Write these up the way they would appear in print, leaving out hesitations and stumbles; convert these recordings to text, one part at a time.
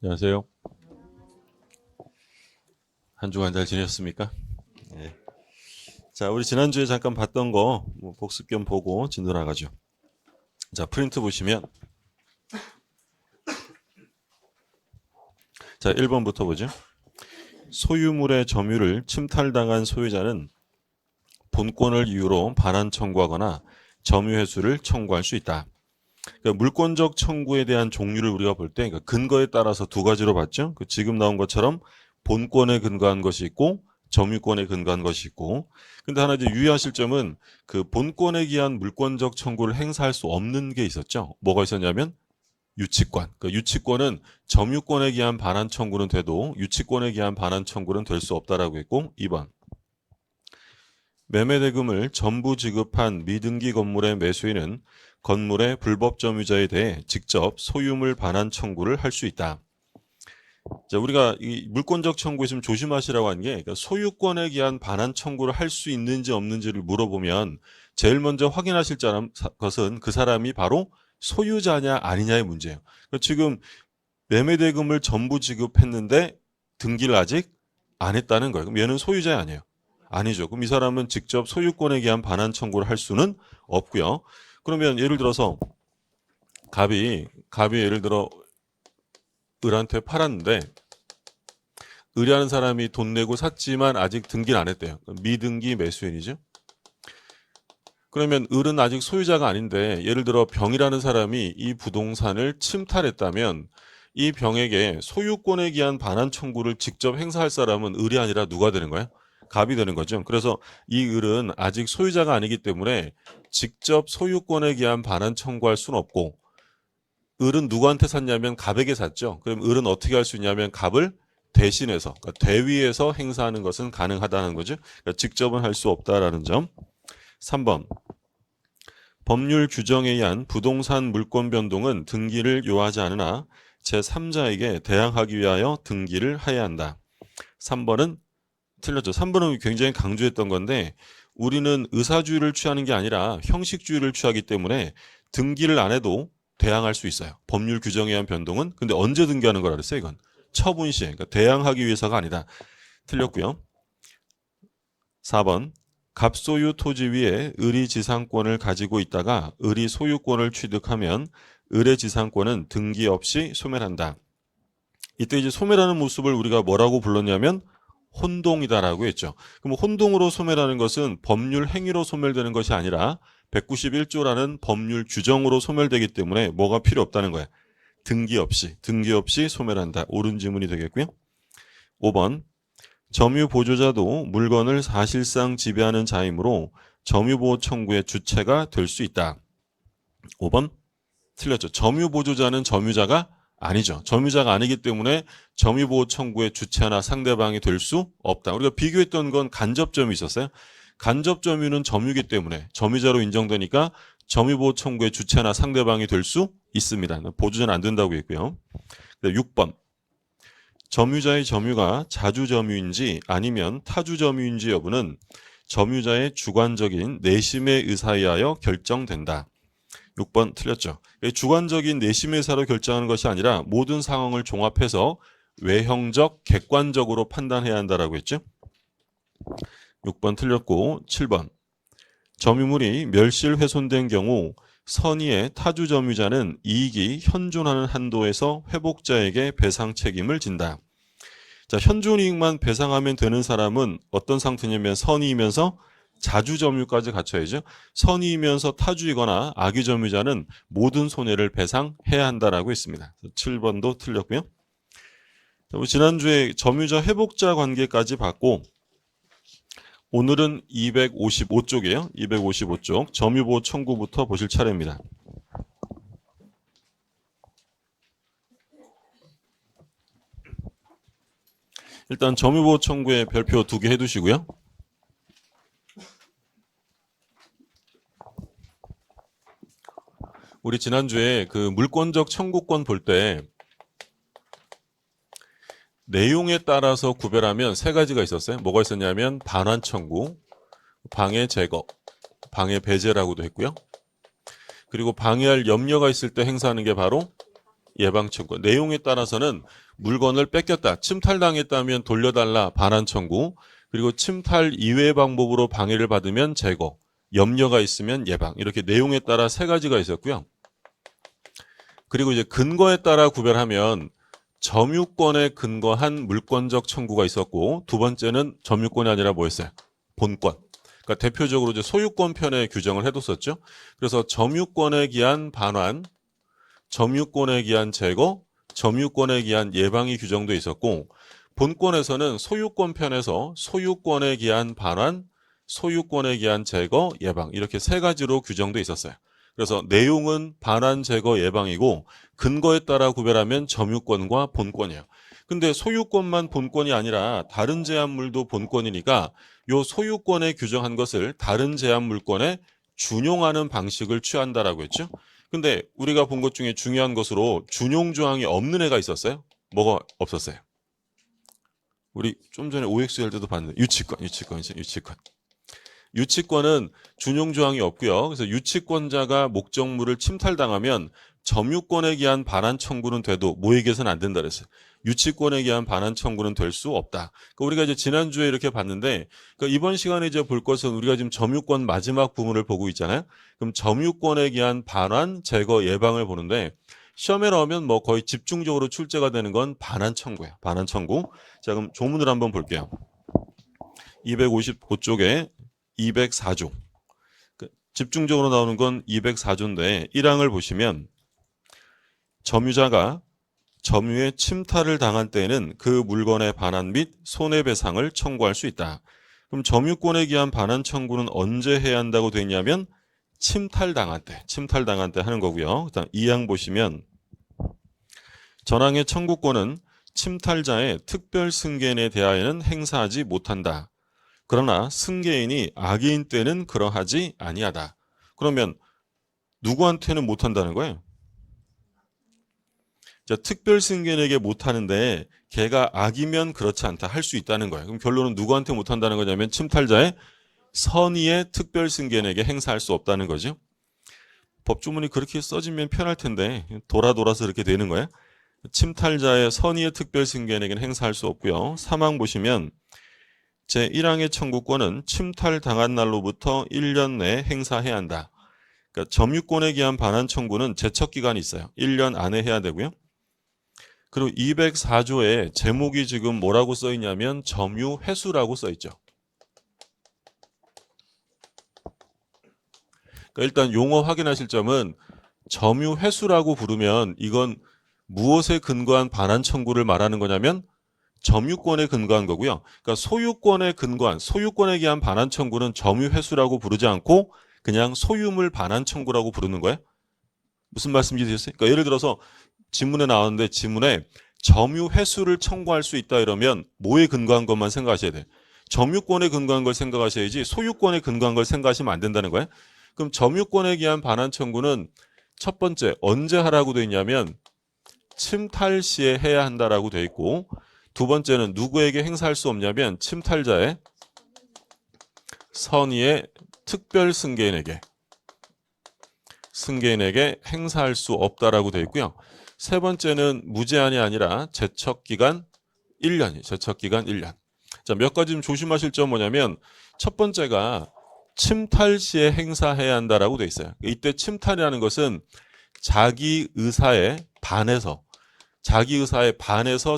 안녕하세요. 한 주간 잘 지내셨습니까? 네. 자, 우리 지난주에 잠깐 봤던 거 복습 겸 보고 진도 나가죠. 자, 프린트 보시면 자, 1번부터 보죠. 소유물의 점유를 침탈당한 소유자는 본권을 이유로 반환 청구하거나 점유 회수를 청구할 수 있다. 그러니까 물권적 청구에 대한 종류를 우리가 볼 때 그러니까 근거에 따라서 두 가지로 봤죠. 지금 나온 것처럼 본권에 근거한 것이 있고 점유권에 근거한 것이 있고, 근데 하나 이제 유의하실 점은 그 본권에 기한 물권적 청구를 행사할 수 없는 게 있었죠. 뭐가 있었냐면 유치권. 그 유치권은 점유권에 기한 반환 청구는 돼도 유치권에 기한 반환 청구는 될 수 없다라고 했고, 2번 매매대금을 전부 지급한 미등기 건물의 매수인은 건물의 불법 점유자에 대해 직접 소유물 반환 청구를 할 수 있다. 자, 우리가 이 물권적 청구에 좀 조심하시라고 한 게, 그러니까 소유권에 기한 반환 청구를 할 수 있는지 없는지를 물어보면 제일 먼저 확인하실 것은 그 사람이 바로 소유자냐 아니냐의 문제예요. 그러니까 지금 매매대금을 전부 지급했는데 등기를 아직 안 했다는 거예요. 그럼 얘는 소유자 아니에요? 아니죠. 그럼 이 사람은 직접 소유권에 기한 반환 청구를 할 수는 없고요. 그러면 예를 들어서 갑이 예를 들어 을한테 팔았는데 을이라는 사람이 돈 내고 샀지만 아직 등기를 안 했대요. 미등기 매수인이죠. 그러면 을은 아직 소유자가 아닌데 예를 들어 병이라는 사람이 이 부동산을 침탈했다면 이 병에게 소유권에 기한 반환 청구를 직접 행사할 사람은 을이 아니라 누가 되는 거예요? 갑이 되는 거죠. 그래서 이 을은 아직 소유자가 아니기 때문에 직접 소유권에 기한 반환 청구할 수는 없고, 을은 누구한테 샀냐면 갑에게 샀죠. 그럼 을은 어떻게 할 수 있냐면 갑을 대신해서, 그러니까 대위에서 행사하는 것은 가능하다는 거죠. 그러니까 직접은 할 수 없다라는 점. 3번 법률 규정에 의한 부동산 물권 변동은 등기를 요하지 않으나 제3자에게 대항하기 위하여 등기를 하여야 한다. 3번은 틀렸죠. 3번은 굉장히 강조했던 건데 우리는 의사주의를 취하는 게 아니라 형식주의를 취하기 때문에 등기를 안 해도 대항할 수 있어요. 법률 규정에 의한 변동은. 근데 언제 등기하는 거라 그랬어요? 이건 처분 시에. 그러니까 대항하기 위해서가 아니다. 틀렸고요. 4번 갑소유 토지 위에 을이 지상권을 가지고 있다가 을이 소유권을 취득하면 을의 지상권은 등기 없이 소멸한다. 이때 이제 소멸하는 모습을 우리가 뭐라고 불렀냐면 혼동이다라고 했죠. 그럼 혼동으로 소멸하는 것은 법률 행위로 소멸되는 것이 아니라 191조라는 법률 규정으로 소멸되기 때문에 뭐가 필요 없다는 거야. 등기 없이 소멸한다. 옳은 지문이 되겠고요. 5번 점유 보조자도 물건을 사실상 지배하는 자이므로 점유보호 청구의 주체가 될 수 있다. 5번 틀렸죠. 점유보조자는 점유자가 아니죠. 점유자가 아니기 때문에 점유보호 청구의 주체나 상대방이 될 수 없다. 우리가 비교했던 건 간접점유 있었어요. 간접점유는 점유기 때문에 점유자로 인정되니까 점유보호 청구의 주체나 상대방이 될 수 있습니다. 보조자는 안 된다고 했고요. 6번 점유자의 점유가 자주점유인지 아니면 타주점유인지 여부는 점유자의 주관적인 내심의 의사에 의하여 결정된다. 6번 틀렸죠. 주관적인 내심의 의사로 결정하는 것이 아니라 모든 상황을 종합해서 외형적, 객관적으로 판단해야 한다라고 했죠. 6번 틀렸고 7번 점유물이 멸실훼손된 경우 선의의 타주점유자는 이익이 현존하는 한도에서 회복자에게 배상 책임을 진다. 자, 현존이익만 배상하면 되는 사람은 어떤 상태냐면 선의이면서 자주점유까지 갖춰야죠. 선의이면서 타주이거나 악의점유자는 모든 손해를 배상해야 한다라고 했습니다. 7번도 틀렸고요. 지난주에 점유자 회복자 관계까지 봤고 오늘은 255쪽이에요. 255쪽 점유보호 청구부터 보실 차례입니다. 일단 점유보호 청구에 별표 2개 해두시고요. 우리 지난주에 그 물권적 청구권 볼 때 내용에 따라서 구별하면 세 가지가 있었어요. 뭐가 있었냐면 반환 청구, 방해 제거, 방해 배제라고도 했고요. 그리고 방해할 염려가 있을 때 행사하는 게 바로 예방 청구. 내용에 따라서는 물건을 뺏겼다, 침탈당했다면 돌려달라, 반환 청구. 그리고 침탈 이외의 방법으로 방해를 받으면 제거, 염려가 있으면 예방. 이렇게 내용에 따라 세 가지가 있었고요. 그리고 이제 근거에 따라 구별하면 점유권에 근거한 물권적 청구가 있었고, 두 번째는 점유권이 아니라 뭐였어요? 본권. 그러니까 대표적으로 이제 소유권 편에 규정을 해뒀었죠. 그래서 점유권에 기한 반환, 점유권에 기한 제거, 점유권에 기한 예방이 규정돼 있었고, 본권에서는 소유권 편에서 소유권에 기한 반환, 소유권에 기한 제거, 예방, 이렇게 세 가지로 규정돼 있었어요. 그래서 내용은 반환, 제거, 예방이고 근거에 따라 구별하면 점유권과 본권이에요. 근데 소유권만 본권이 아니라 다른 제한물도 본권이니까 요 소유권에 규정한 것을 다른 제한물권에 준용하는 방식을 취한다라고 했죠. 근데 우리가 본 것 중에 중요한 것으로 준용 조항이 없는 애가 있었어요? 뭐가 없었어요? 우리 좀 전에 OX 할 때도 봤는데 유치권. 유치권은 준용 조항이 없고요. 그래서 유치권자가 목적물을 침탈당하면 점유권에 기한 반환 청구는 돼도 뭐에게서는 안 된다 그랬어요. 유치권에 기한 반환 청구는 될 수 없다. 그러니까 우리가 이제 지난주에 이렇게 봤는데, 그러니까 이번 시간에 이제 볼 것은 우리가 지금 점유권 마지막 부분을 보고 있잖아요. 그럼 점유권에 기한 반환, 제거, 예방을 보는데 시험에 나오면 뭐 거의 집중적으로 출제가 되는 건 반환 청구예요. 반환 청구. 자, 그럼 조문을 한번 볼게요. 255쪽에 204조. 집중적으로 나오는 건 204조인데 1항을 보시면 점유자가 점유의 침탈을 당한 때에는 그 물건의 반환 및 손해배상을 청구할 수 있다. 그럼 점유권에 기한 반환 청구는 언제 해야 한다고 돼 있냐면 침탈당한 때 하는 거고요. 그다음 2항 보시면 전항의 청구권은 침탈자의 특별 승계인에 대하여는 행사하지 못한다. 그러나 승계인이 악의인 때는 그러하지 아니하다. 그러면 누구한테는 못한다는 거예요? 자, 특별 승계인에게 못하는데 걔가 악이면 그렇지 않다, 할 수 있다는 거예요. 그럼 결론은 누구한테 못한다는 거냐면 침탈자의 선의의 특별 승계인에게 행사할 수 없다는 거죠. 법조문이 그렇게 써지면 편할 텐데 돌아서 이렇게 되는 거예요. 침탈자의 선의의 특별 승계인에게는 행사할 수 없고요. 3항 보시면 제1항의 청구권은 침탈당한 날로부터 1년 내에 행사해야 한다. 그러니까 점유권에 기한 반환 청구는 제척기간이 있어요. 1년 안에 해야 되고요. 그리고 204조에 제목이 지금 뭐라고 써있냐면 점유회수라고 써있죠. 그러니까 일단 용어 확인하실 점은 점유회수라고 부르면 이건 무엇에 근거한 반환 청구를 말하는 거냐면 점유권에 근거한 거고요. 그러니까 소유권에 근거한, 소유권에 기한 반환 청구는 점유회수라고 부르지 않고 그냥 소유물 반환 청구라고 부르는 거예요. 무슨 말씀인지 되셨어요? 그러니까 예를 들어서 지문에 나왔는데 지문에 점유회수를 청구할 수 있다 이러면 뭐에 근거한 것만 생각하셔야 돼요. 점유권에 근거한 걸 생각하셔야지 소유권에 근거한 걸 생각하시면 안 된다는 거예요. 그럼 점유권에 기한 반환 청구는 첫 번째 언제 하라고 돼 있냐면 침탈 시에 해야 한다라고 돼 있고, 두 번째는 누구에게 행사할 수 없냐면 침탈자의 선의의 특별 승계인에게 행사할 수 없다라고 되어 있고요. 세 번째는 무제한이 아니라 제척기간 1년이 제척기간 1년. 자, 몇 가지 좀 조심하실 점 뭐냐면 첫 번째가 침탈 시에 행사해야 한다라고 되어 있어요. 이때 침탈이라는 것은 자기 의사에 반해서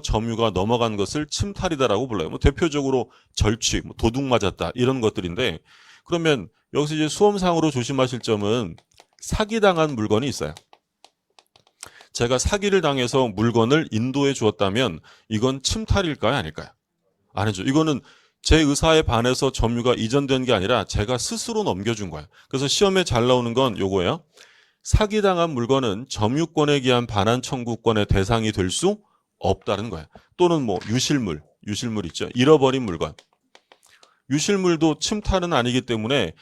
점유가 넘어간 것을 침탈이다라고 불러요. 뭐 대표적으로 절취, 도둑 맞았다 이런 것들인데, 그러면 여기서 이제 수험상으로 조심하실 점은 사기당한 물건이 있어요. 제가 사기를 당해서 물건을 인도해 주었다면 이건 침탈일까요, 아닐까요? 아니죠. 이거는 제 의사에 반해서 점유가 이전된 게 아니라 제가 스스로 넘겨준 거예요. 그래서 시험에 잘 나오는 건 요거예요. 사기당한 물건은 점유권에 기한 반환 청구권의 대상이 될 수 없다는 거예요. 또는 뭐 유실물 있죠. 잃어버린 물건. 유실물도 침탈은 아니기 때문에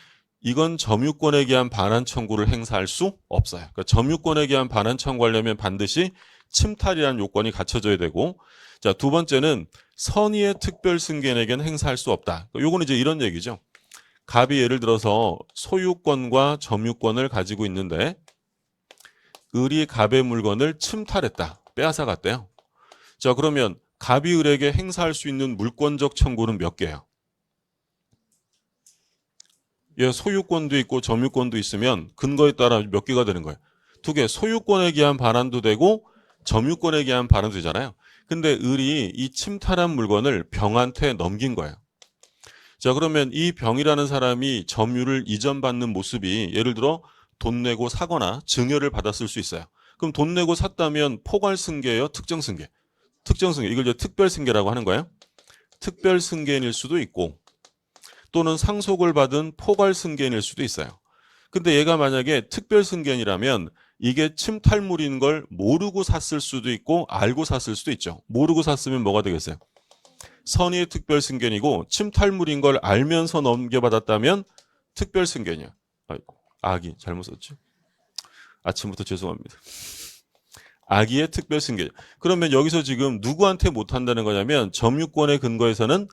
이건 점유권에 기한 반환 청구를 행사할 수 없어요. 그러니까 점유권에 기한 반환 청구하려면 반드시 침탈이라는 요건이 갖춰져야 되고, 자, 두 번째는 선의의 특별 승계인에게는 행사할 수 없다. 요거는 이제 이런 얘기죠. 갑이 예를 들어서 소유권과 점유권을 가지고 있는데 을이 갑의 물건을 침탈했다. 빼앗아갔대요. 자, 그러면 갑이 을에게 행사할 수 있는 물권적 청구는 몇 개예요? 예, 소유권도 있고 점유권도 있으면 근거에 따라 몇 개가 되는 거예요? 2개. 소유권에 기한 반환도 되고 점유권에 기한 반환도 되잖아요. 근데 을이 이 침탈한 물건을 병한테 넘긴 거예요. 자, 그러면 이 병이라는 사람이 점유를 이전받는 모습이 예를 들어 돈 내고 사거나 증여를 받았을 수 있어요. 그럼 돈 내고 샀다면 포괄승계예요? 특정승계? 특정승계. 이걸 이제 특별승계라고 하는 거예요. 특별승계인일 수도 있고 또는 상속을 받은 포괄승계인일 수도 있어요. 근데 얘가 만약에 특별승계인이라면 이게 침탈물인 걸 모르고 샀을 수도 있고 알고 샀을 수도 있죠. 모르고 샀으면 뭐가 되겠어요? 선의의 특별승계인이고 침탈물인 걸 알면서 넘겨받았다면 특별승계인이야. 악이 잘못 썼지? 아침부터 죄송합니다. 악의의 특별승계. 그러면 여기서 지금 누구한테 못한다는 거냐면 점유권의 근거에서는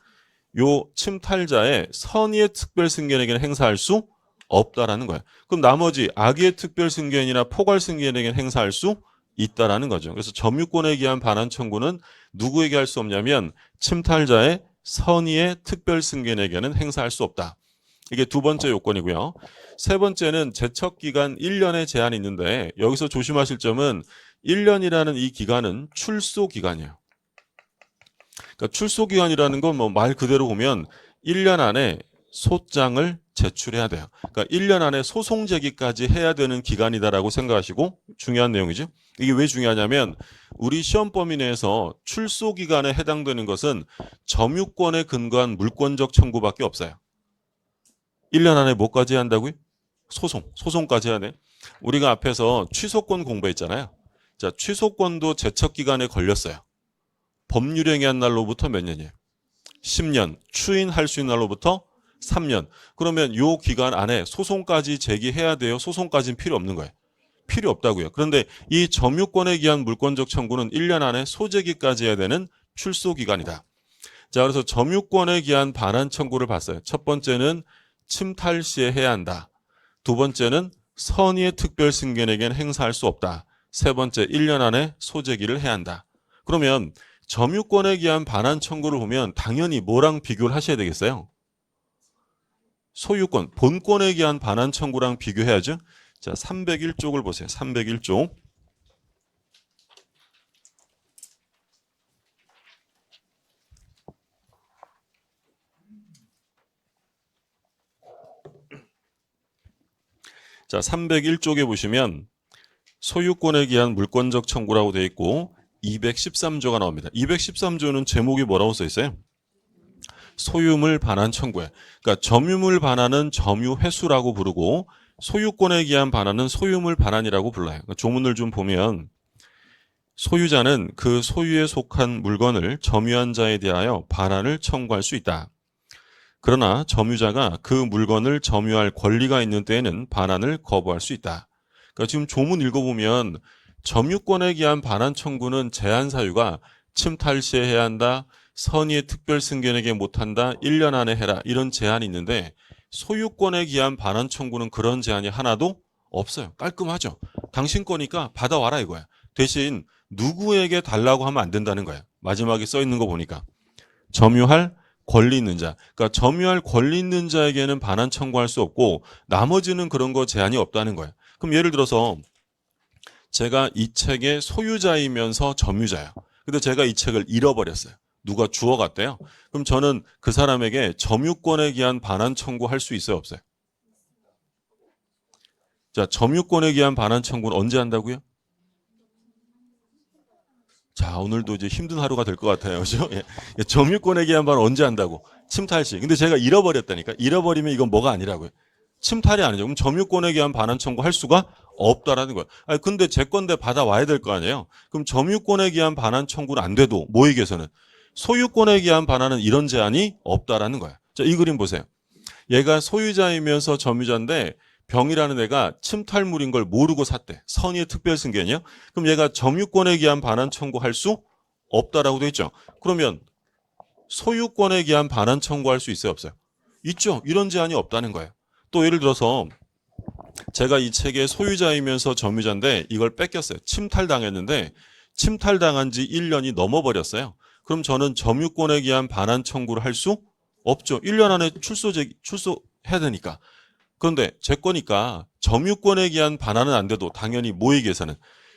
요 침탈자의 선의의 특별승계인에게는 행사할 수 없다라는 거야. 그럼 나머지 악의의 특별승계인이나 포괄승계인에게는 행사할 수 있다라는 거죠. 그래서 점유권에 기한 반환 청구는 누구에게 할 수 없냐면 침탈자의 선의의 특별승계인에게는 행사할 수 없다. 이게 두 번째 요건이고요. 세 번째는 제척기간 1년의 제한이 있는데 여기서 조심하실 점은 1년이라는 이 기간은 출소기간이에요. 그러니까 출소기간이라는 건 뭐 말 그대로 보면 1년 안에 소장을 제출해야 돼요. 그러니까 1년 안에 소송 제기까지 해야 되는 기간이다라고 생각하시고 중요한 내용이죠. 이게 왜 중요하냐면 우리 시험 범위 내에서 출소 기간에 해당되는 것은 점유권에 근거한 물권적 청구밖에 없어요. 1년 안에 뭐까지 해야 한다고요? 소송까지 해야 돼. 우리가 앞에서 취소권 공부했잖아요. 자, 취소권도 제척 기간에 걸렸어요. 법률행위 한 날로부터 몇 년이에요? 10년. 추인할 수 있는 날로부터 3년. 그러면 요 기간 안에 소송까지 제기해야 돼요? 소송까지는 필요 없는 거예요. 필요 없다고요. 그런데 이 점유권에 기한 물권적 청구는 1년 안에 소제기까지 해야 되는 출소기간이다. 자, 그래서 점유권에 기한 반환 청구를 봤어요. 첫 번째는 침탈 시에 해야 한다. 두 번째는 선의의 특별승계인에게는 행사할 수 없다. 세 번째, 1년 안에 소제기를 해야 한다. 그러면 점유권에 기한 반환 청구를 보면 당연히 뭐랑 비교를 하셔야 되겠어요? 소유권, 본권에 기한 반환 청구랑 비교해야죠. 자, 301쪽을 보세요. 301쪽. 자, 301쪽에 보시면 소유권에 기한 물권적 청구라고 되어 있고 213조가 나옵니다. 213조는 제목이 뭐라고 써 있어요? 소유물 반환 청구에. 그러니까 점유물 반환은 점유 회수라고 부르고 소유권에 기한 반환은 소유물 반환이라고 불러요. 그러니까 조문을 좀 보면 소유자는 그 소유에 속한 물건을 점유한 자에 대하여 반환을 청구할 수 있다. 그러나 점유자가 그 물건을 점유할 권리가 있는 때에는 반환을 거부할 수 있다. 그러니까 지금 조문 읽어보면 점유권에 기한 반환 청구는 제한 사유가 침탈 시에 해야 한다. 선의의 특별승계인에게 못한다. 1년 안에 해라. 이런 제한이 있는데 소유권에 기한 반환 청구는 그런 제한이 하나도 없어요. 깔끔하죠. 당신 거니까 받아와라 이거야. 대신 누구에게 달라고 하면 안 된다는 거야. 마지막에 써 있는 거 보니까. 점유할 권리 있는 자. 그러니까 점유할 권리 있는 자에게는 반환 청구할 수 없고 나머지는 그런 거 제한이 없다는 거예요. 그럼 예를 들어서 제가 이 책의 소유자이면서 점유자예요. 근데 제가 이 책을 잃어버렸어요. 누가 주워갔대요. 그럼 저는 그 사람에게 점유권에 기한 반환 청구할 수 있어요, 없어요? 자, 점유권에 기한 반환 청구는 언제 한다고요? 자, 오늘도 이제 힘든 하루가 될 것 같아요. 그죠? 예. 점유권에 기한 반환 언제 한다고? 침탈 시. 근데 제가 잃어버렸다니까. 잃어버리면 이건 뭐가 아니라고요? 침탈이 아니죠. 그럼 점유권에 기한 반환 청구할 수가 없다라는 거예요. 아니, 근데 제 건데 받아와야 될 거 아니에요. 그럼 점유권에 기한 반환 청구는 안 돼도 뭐에게서는 소유권에 기한 반환은 이런 제한이 없다라는 거야. 자, 이 그림 보세요. 얘가 소유자이면서 점유자인데 병이라는 애가 침탈물인 걸 모르고 샀대. 선의의 특별승계냐? 그럼 얘가 점유권에 기한 반환 청구할 수 없다라고 돼 있죠. 그러면 소유권에 기한 반환 청구할 수 있어요, 없어요? 있죠. 이런 제한이 없다는 거예요. 또 예를 들어서 제가 이 책의 소유자이면서 점유자인데 이걸 뺏겼어요. 침탈당했는데 침탈당한 지 1년이 넘어버렸어요. 그럼 저는 점유권에 기한 반환 청구를 할 수 없죠. 1년 안에 출소해야 되니까. 그런데 제 거니까 점유권에 기한 반환은 안 돼도 당연히 뭐에 기해서는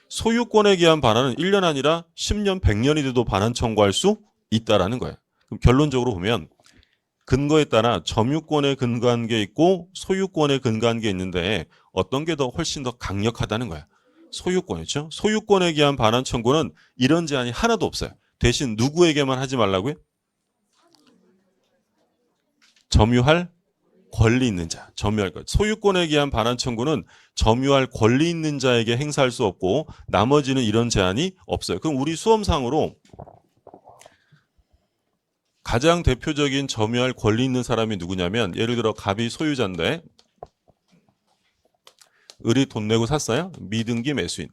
소유권에 기한 반환은 1년 아니라 10년, 100년이 돼도 반환 청구할 수 있다라는 거예요. 그럼 결론적으로 보면 근거에 따라 점유권에 근거한 게 있고 소유권에 근거한 게 있는데 어떤 게 더 훨씬 더 강력하다는 거야. 소유권이죠. 소유권에 기한 반환 청구는 이런 제한이 하나도 없어요. 대신 누구에게만 하지 말라고요? 점유할 권리 있는 자, 점유할 것. 소유권에 기한 반환 청구는 점유할 권리 있는 자에게 행사할 수 없고 나머지는 이런 제한이 없어요. 그럼 우리 수험상으로 가장 대표적인 점유할 권리 있는 사람이 누구냐면 예를 들어 갑이 소유자인데 을이 돈 내고 샀어요. 미등기 매수인.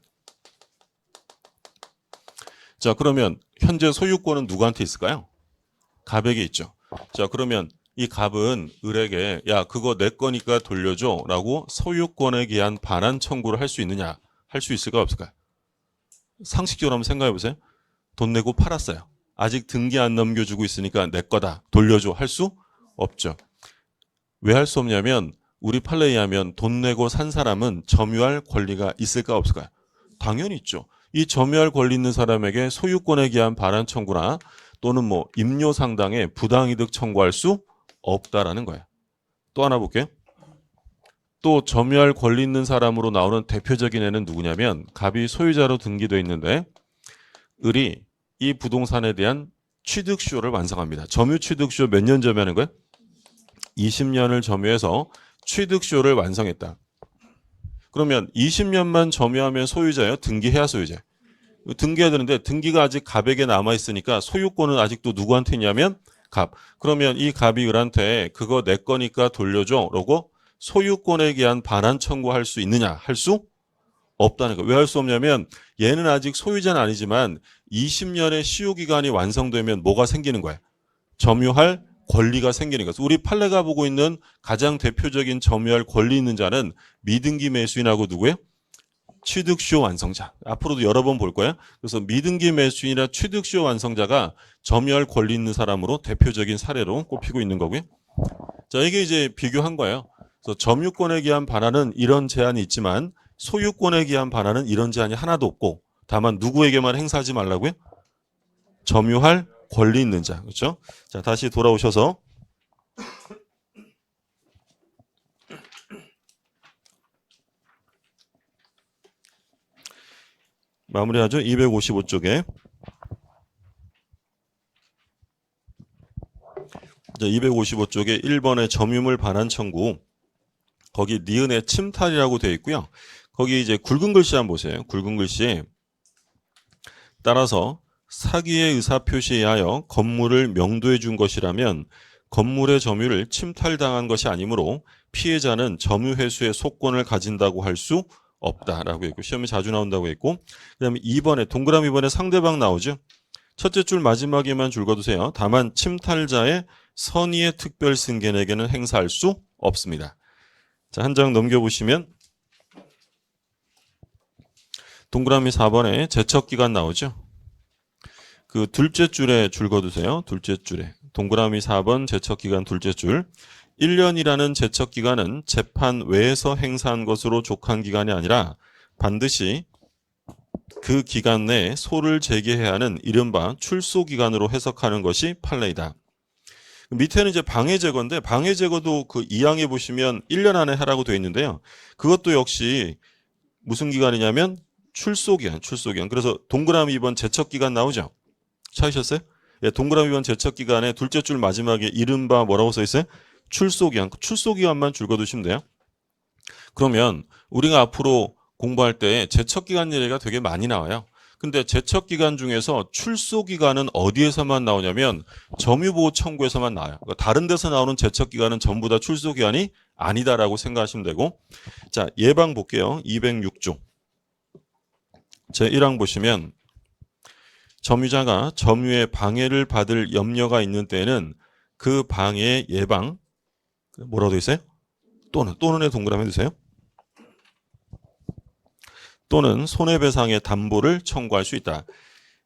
자, 그러면 현재 소유권은 누구한테 있을까요? 갑에게 있죠. 자, 그러면 이 갑은 을에게 야 그거 내 거니까 돌려줘 라고 소유권에 기한 반환 청구를 할 수 있느냐? 할 수 있을까 없을까요? 상식적으로 한번 생각해 보세요. 돈 내고 팔았어요. 아직 등기 안 넘겨주고 있으니까 내 거다 돌려줘 할 수 없죠. 왜 할 수 없냐면 우리 판례에 의하면 돈 내고 산 사람은 점유할 권리가 있을까 없을까요? 당연히 있죠. 이 점유할 권리 있는 사람에게 소유권에 기한 반환 청구나 또는 뭐 임료 상당의 부당이득 청구할 수 없다라는 거예요. 또 하나 볼게요. 또 점유할 권리 있는 사람으로 나오는 대표적인 애는 누구냐면 갑이 소유자로 등기되어 있는데 을이 이 부동산에 대한 취득수요를 완성합니다. 점유 취득수요 몇 년 점유하는 거예요? 20년을 점유해서 취득수요를 완성했다. 그러면 20년만 점유하면 소유자예요? 등기해야 소유자예요? 등기해야 되는데 등기가 아직 갑에게 남아있으니까 소유권은 아직도 누구한테 있냐면 갑. 그러면 이 갑이 을한테 그거 내 거니까 돌려줘 라고 소유권에 기한 반환 청구할 수 있느냐? 할 수 없다는 거예요. 왜 할 수 없냐면 얘는 아직 소유자는 아니지만 20년의 시효기간이 완성되면 뭐가 생기는 거예요? 점유할 권리가 생기는 거예요. 우리 판례가 보고 있는 가장 대표적인 점유할 권리 있는 자는 미등기 매수인하고 누구예요? 취득수요 완성자. 앞으로도 여러 번 볼 거예요. 그래서 미등기 매수인이나 취득수요 완성자가 점유할 권리 있는 사람으로 대표적인 사례로 꼽히고 있는 거고요. 자, 이게 이제 비교한 거예요. 그래서 점유권에 기한 반환은 이런 제한이 있지만 소유권에 기한 반환은 이런 제한이 하나도 없고 다만 누구에게만 행사하지 말라고요? 점유할 권리 있는 자. 그렇죠? 자, 다시 돌아오셔서 마무리하죠. 255쪽에. 자, 255쪽에 1번의 점유물 반환 청구. 거기 니은의 침탈이라고 되어 있고요. 거기 이제 굵은 글씨 한번 보세요. 굵은 글씨에 따라서 사기의 의사표시에 하여 건물을 명도해 준 것이라면 건물의 점유를 침탈당한 것이 아니므로 피해자는 점유회수의 소권을 가진다고 할 수 없다라고 했고 시험에 자주 나온다고 했고 그 다음에 2번에 동그라미 2번에 상대방 나오죠. 첫째 줄 마지막에만 줄 거두세요. 다만 침탈자의 선의의 특별 승계에게는 행사할 수 없습니다. 자, 한 장 넘겨보시면 동그라미 4번에 제척기간 나오죠. 그 둘째 줄에 줄 거두세요. 둘째 줄에. 동그라미 4번 제척기간 둘째 줄. 1년이라는 제척기간은 재판 외에서 행사한 것으로 족한 기간이 아니라 반드시 그 기간 내에 소를 제기해야 하는 이른바 출소기간으로 해석하는 것이 판례이다. 밑에는 이제 방해제거인데 방해제거도 그 2항에 보시면 1년 안에 하라고 되어 있는데요. 그것도 역시 무슨 기간이냐면 출소기간. 그래서 동그라미 2번 제척기간 나오죠. 찾으셨어요? 예, 동그라미 2번 제척기간에 둘째 줄 마지막에 이른바 뭐라고 써 있어요? 출소기간. 출소기간만 줄거두시면 돼요. 그러면 우리가 앞으로 공부할 때 제척기간 예가 되게 많이 나와요. 근데 제척기간 중에서 출소기간은 어디에서만 나오냐면 점유보호 청구에서만 나와요. 그러니까 다른 데서 나오는 제척기간은 전부 다 출소기간이 아니다라고 생각하시면 되고 자, 예방 볼게요. 206조. 제1항 보시면 점유자가 점유의 방해를 받을 염려가 있는 때에는 그 방해 예방 뭐라고 되어 있어요? 또는의 동그라미 드세요. 또는 손해배상의 담보를 청구할 수 있다.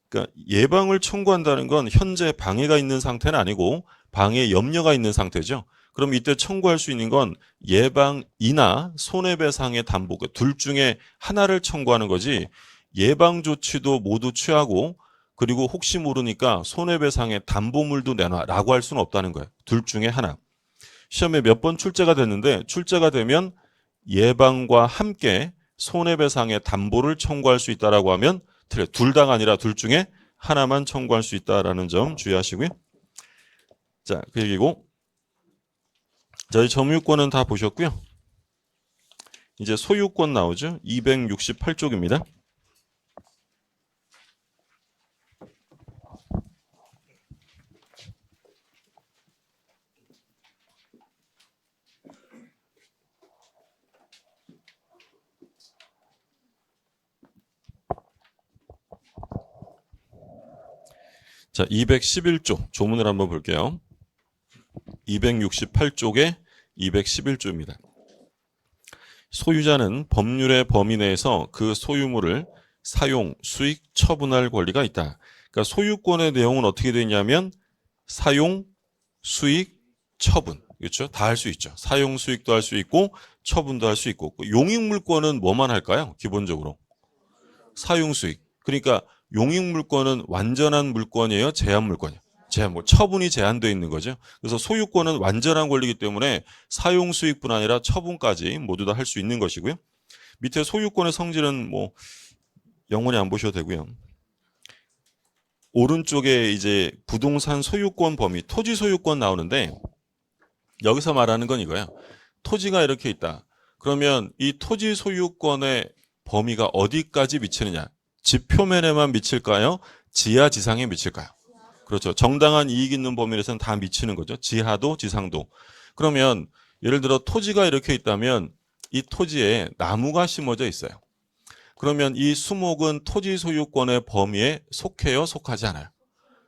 그러니까 예방을 청구한다는 건 현재 방해가 있는 상태는 아니고 방해 염려가 있는 상태죠. 그럼 이때 청구할 수 있는 건 예방이나 손해배상의 담보, 둘 중에 하나를 청구하는 거지, 예방 조치도 모두 취하고 그리고 혹시 모르니까 손해배상의 담보물도 내놔라고 할 수는 없다는 거예요. 둘 중에 하나. 시험에 몇 번 출제가 됐는데 출제가 되면 예방과 함께 손해배상의 담보를 청구할 수 있다라고 하면 틀려. 둘 다가 아니라 둘 중에 하나만 청구할 수 있다라는 점 주의하시고요. 자, 그 얘기고 저희 점유권은 다 보셨고요. 이제 소유권 나오죠. 268쪽입니다. 자, 211조 조문을 한번 볼게요. 268쪽에 211조입니다. 소유자는 법률의 범위 내에서 그 소유물을 사용, 수익, 처분할 권리가 있다. 그러니까 소유권의 내용은 어떻게 되냐면 사용, 수익, 처분. 그렇죠? 다 할 수 있죠. 사용, 수익도 할 수 있고 처분도 할 수 있고. 용익물권은 뭐만 할까요? 기본적으로. 사용, 수익. 그러니까 용익물권은 완전한 물권이에요? 제한물권이에요? 처분이 제한되어 있는 거죠. 그래서 소유권은 완전한 권리이기 때문에 사용 수익뿐 아니라 처분까지 모두 다 할 수 있는 것이고요. 밑에 소유권의 성질은 뭐 영원히 안 보셔도 되고요. 오른쪽에 이제 부동산 소유권 범위, 토지 소유권 나오는데 여기서 말하는 건 이거예요. 토지가 이렇게 있다. 그러면 이 토지 소유권의 범위가 어디까지 미치느냐? 집 표면에만 미칠까요? 지하, 지상에 미칠까요? 그렇죠. 정당한 이익 있는 범위 내에서는 다 미치는 거죠. 지하도 지상도. 그러면 예를 들어 토지가 이렇게 있다면 이 토지에 나무가 심어져 있어요. 그러면 이 수목은 토지 소유권의 범위에 속해요? 속하지 않아요?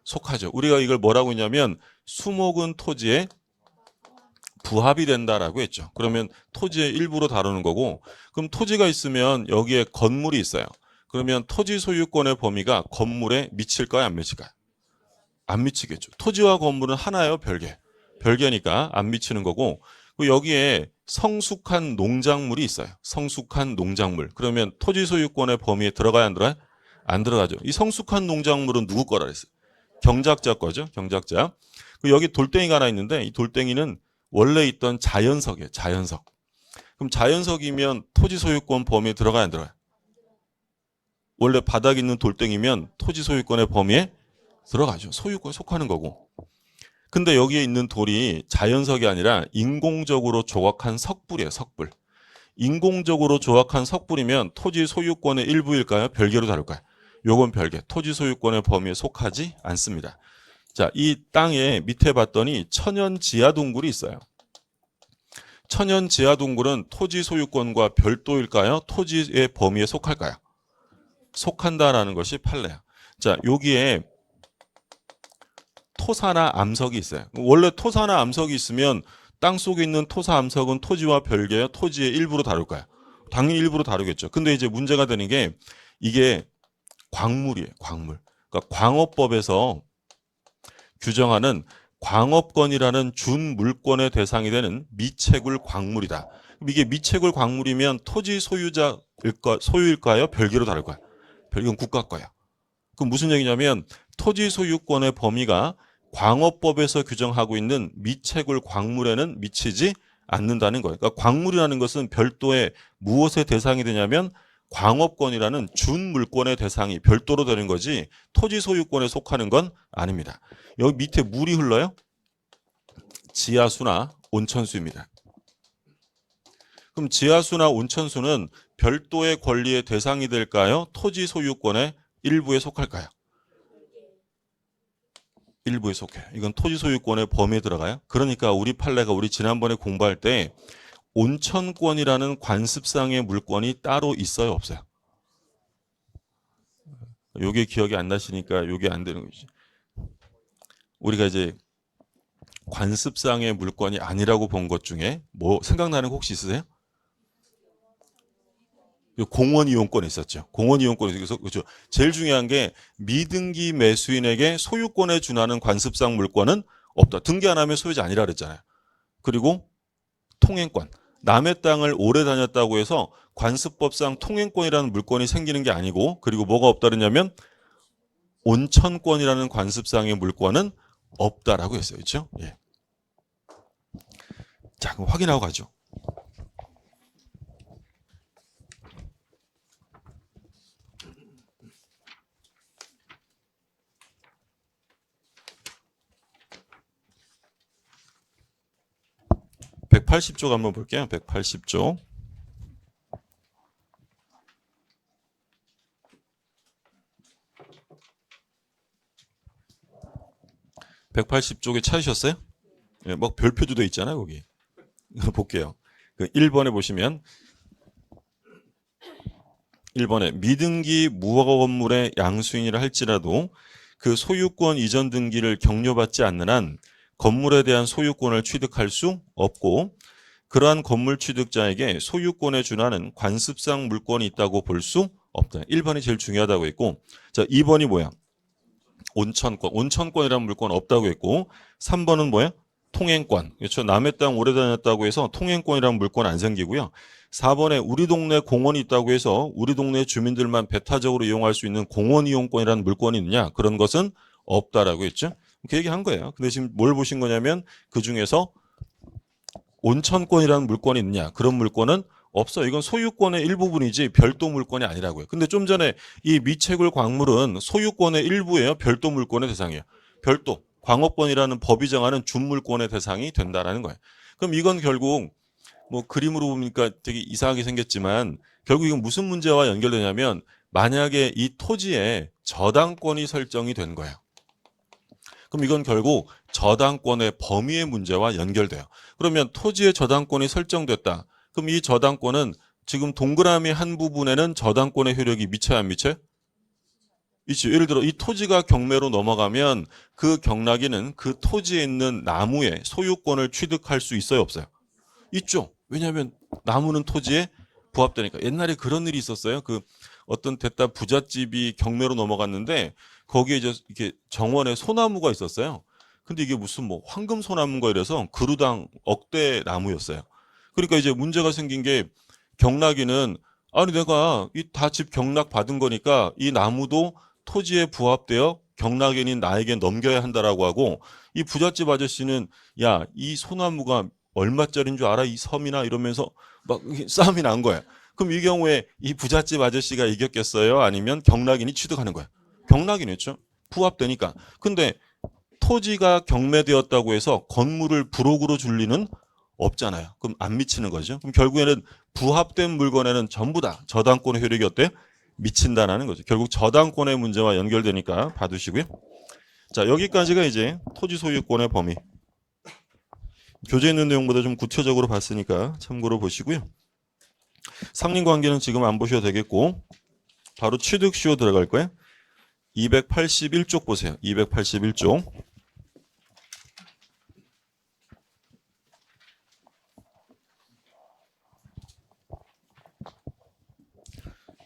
속하죠. 우리가 이걸 뭐라고 했냐면 수목은 토지에 부합이 된다라고 했죠. 그러면 토지의 일부로 다루는 거고, 그럼 토지가 있으면 여기에 건물이 있어요. 그러면 토지 소유권의 범위가 건물에 미칠까요? 안 미칠까요? 안 미치겠죠. 토지와 건물은 하나예요, 별개. 별개니까 안 미치는 거고, 여기에 성숙한 농작물이 있어요. 성숙한 농작물. 그러면 토지 소유권의 범위에 들어가야 안 들어가요? 안 들어가죠. 이 성숙한 농작물은 누구 거라 그랬어요? 경작자 거죠. 경작자. 여기 돌덩이가 하나 있는데 이 돌덩이는 원래 있던 자연석이에요. 자연석. 그럼 자연석이면 토지 소유권 범위에 들어가야 안 들어가요? 원래 바닥에 있는 돌덩이면 토지 소유권의 범위에 들어가죠. 소유권에 속하는 거고. 근데 여기에 있는 돌이 자연석이 아니라 인공적으로 조각한 석불이에요. 석불. 인공적으로 조각한 석불이면 토지 소유권의 일부일까요? 별개로 다룰까요? 요건 별개. 토지 소유권의 범위에 속하지 않습니다. 자, 이 땅에 밑에 봤더니 천연 지하동굴이 있어요. 천연 지하동굴은 토지 소유권과 별도일까요? 토지의 범위에 속할까요? 속한다라는 것이 판례야. 자, 여기에 토사나 암석이 있어요. 원래 토사나 암석이 있으면 땅 속에 있는 토사 암석은 토지와 별개요? 토지의 일부로 다룰까요? 당연히 일부로 다루겠죠. 근데 이제 문제가 되는 게 이게 광물이에요. 광물. 그러니까 광업법에서 규정하는 광업권이라는 준물권의 대상이 되는 미채굴 광물이다. 이게 미채굴 광물이면 토지 소유일까요? 별개로 다룰까요? 별개는 국가 거예요. 그럼 무슨 얘기냐면 토지 소유권의 범위가 광업법에서 규정하고 있는 미채굴 광물에는 미치지 않는다는 거예요. 그러니까 광물이라는 것은 별도의 무엇의 대상이 되냐면 광업권이라는 준물권의 대상이 별도로 되는 거지 토지 소유권에 속하는 건 아닙니다. 여기 밑에 물이 흘러요? 지하수나 온천수입니다. 그럼 지하수나 온천수는 별도의 권리의 대상이 될까요? 토지 소유권의 일부에 속할까요? 일부에 속해요. 이건 토지 소유권의 범위에 들어가요. 그러니까 우리 판례가 우리 지난번에 공부할 때 온천권이라는 관습상의 물권이 따로 있어요? 없어요? 요게 기억이 안 나시니까 요게 안 되는 거지. 우리가 이제 관습상의 물권이 아니라고 본 것 중에 뭐 생각나는 거 혹시 있으세요? 공원 이용권이 있었죠. 공원 이용권이 있어서 그렇죠. 제일 중요한 게 미등기 매수인에게 소유권에 준하는 관습상 물권은 없다. 등기 안 하면 소유자 아니라 그랬잖아요. 그리고 통행권. 남의 땅을 오래 다녔다고 해서 관습법상 통행권이라는 물권이 생기는 게 아니고, 그리고 뭐가 없다 그러냐면 온천권이라는 관습상의 물권은 없다라고 했어요. 그렇죠? 예. 자, 그럼 확인하고 가죠. (180쪽) 한번 볼게요. 180쪽. 180쪽에 찾으셨어요? 예, 뭐 별표도 돼 있잖아요, 거기. 볼게요. 그 1번에 보시면 1번에 미등기 무허가 건물의 양수인이라 할지라도 그 소유권 이전 등기를 격려받지 않는 한 건물에 대한 소유권을 취득할 수 없고, 그러한 건물 취득자에게 소유권에 준하는 관습상 물권이 있다고 볼 수 없다. 1번이 제일 중요하다고 했고, 자, 2번이 뭐야? 온천권. 온천권이라는 물권 없다고 했고, 3번은 뭐야? 통행권. 그렇죠. 남의 땅 오래 다녔다고 해서 통행권이라는 물권 안 생기고요. 4번에 우리 동네 공원이 있다고 해서 우리 동네 주민들만 배타적으로 이용할 수 있는 공원 이용권이라는 물권이 있느냐? 그런 것은 없다라고 했죠. 그 얘기 한 거예요. 근데 지금 뭘 보신 거냐면 그 중에서 온천권이라는 물권이 있느냐? 그런 물권은 없어. 이건 소유권의 일부분이지 별도 물권이 아니라고요. 근데 좀 전에 이 미채굴 광물은 소유권의 일부예요. 별도 물권의 대상이에요. 별도. 광업권이라는 법이 정하는 준물권의 대상이 된다라는 거예요. 그럼 이건 결국 뭐 그림으로 보니까 되게 이상하게 생겼지만 결국 이건 무슨 문제와 연결되냐면 만약에 이 토지에 저당권이 설정이 된 거예요. 그럼 이건 결국 저당권의 범위의 문제와 연결돼요. 그러면 토지의 저당권이 설정됐다. 그럼 이 저당권은 지금 동그라미 한 부분에는 저당권의 효력이 미쳐야 안 미쳐요? 있죠. 예를 들어 이 토지가 경매로 넘어가면 그 경락인은 그 토지에 있는 나무의 소유권을 취득할 수 있어요, 없어요? 있죠. 왜냐하면 나무는 토지에 부합되니까. 옛날에 그런 일이 있었어요. 그 어떤 됐다 부잣집이 경매로 넘어갔는데 거기에 이제 이렇게 정원에 소나무가 있었어요. 근데 이게 무슨 뭐 황금 소나무인가 이래서 그루당 억대 나무였어요. 그러니까 이제 문제가 생긴 게 경락인은 아니 내가 이 다 집 경락 받은 거니까 이 나무도 토지에 부합되어 경락인인 나에게 넘겨야 한다라고 하고, 이 부잣집 아저씨는 야, 이 소나무가 얼마짜리인 줄 알아? 이 섬이나 이러면서 막 싸움이 난 거야. 그럼 이 경우에 이 부잣집 아저씨가 이겼겠어요? 아니면 경락인이 취득하는 거야? 경락인이었죠. 부합되니까. 근데 토지가 경매되었다고 해서 건물을 부록으로 줄 리는 없잖아요. 그럼 안 미치는 거죠. 그럼 결국에는 부합된 물건에는 전부 다 저당권의 효력이 어때요? 미친다라는 거죠. 결국 저당권의 문제와 연결되니까 봐두시고요. 자, 여기까지가 이제 토지 소유권의 범위. 교재에 있는 내용보다 좀 구체적으로 봤으니까 참고로 보시고요. 상린관계는 지금 안 보셔도 되겠고 바로 취득시효 들어갈 거예요. 281쪽 보세요. 281쪽.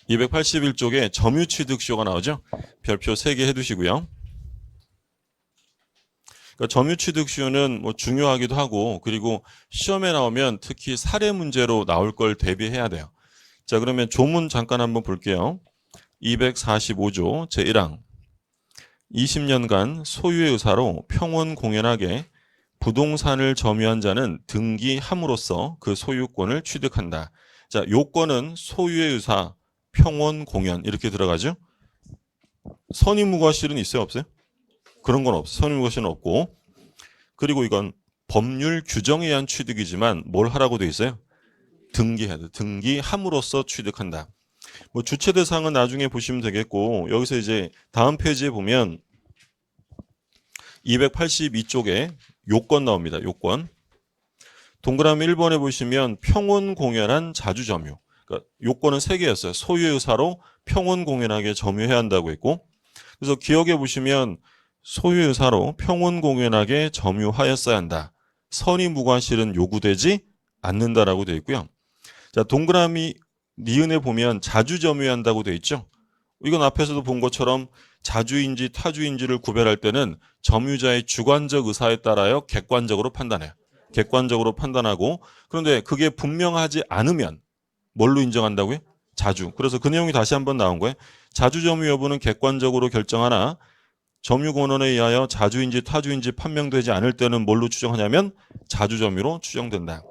281쪽에 점유취득시효가 나오죠. 별표 3개 해두시고요. 그러니까 점유취득시효는 뭐 중요하기도 하고, 그리고 시험에 나오면 특히 사례 문제로 나올 걸 대비해야 돼요. 자, 그러면 조문 잠깐 한번 볼게요. 245조 제1항 20년간 소유의 의사로 평온 공연하게 부동산을 점유한 자는 등기함으로써 그 소유권을 취득한다. 자, 요건은 소유의 의사, 평온 공연 이렇게 들어가죠. 선의무과실은 있어요, 없어요? 그런 건 없어요. 선의무과실은 없고. 그리고 이건 법률 규정에 의한 취득이지만 뭘 하라고 돼 있어요? 등기해야 돼. 등기함으로써 취득한다. 뭐 주체 대상은 나중에 보시면 되겠고, 여기서 이제 다음 페이지에 보면 282쪽에 요건 나옵니다. 요건. 동그라미 1번에 보시면 평온 공연한 자주점유. 그러니까 요건은 3개였어요. 소유의 의사로 평온 공연하게 점유해야 한다고 했고, 그래서 기억해 보시면 소유의 의사로 평온 공연하게 점유하였어야 한다. 선의무과실은 요구되지 않는다라고 되어 있고요. 자, 동그라미 니은에 보면 자주점유한다고 돼 있죠. 이건 앞에서도 본 것처럼 자주인지 타주인지를 구별할 때는 점유자의 주관적 의사에 따라요 객관적으로 판단해요. 객관적으로 판단하고, 그런데 그게 분명하지 않으면 뭘로 인정한다고요? 자주. 그래서 그 내용이 다시 한번 나온 거예요. 자주점유 여부는 객관적으로 결정하나 점유권원에 의하여 자주인지 타주인지 판명되지 않을 때는 뭘로 추정하냐면 자주점유로 추정된다.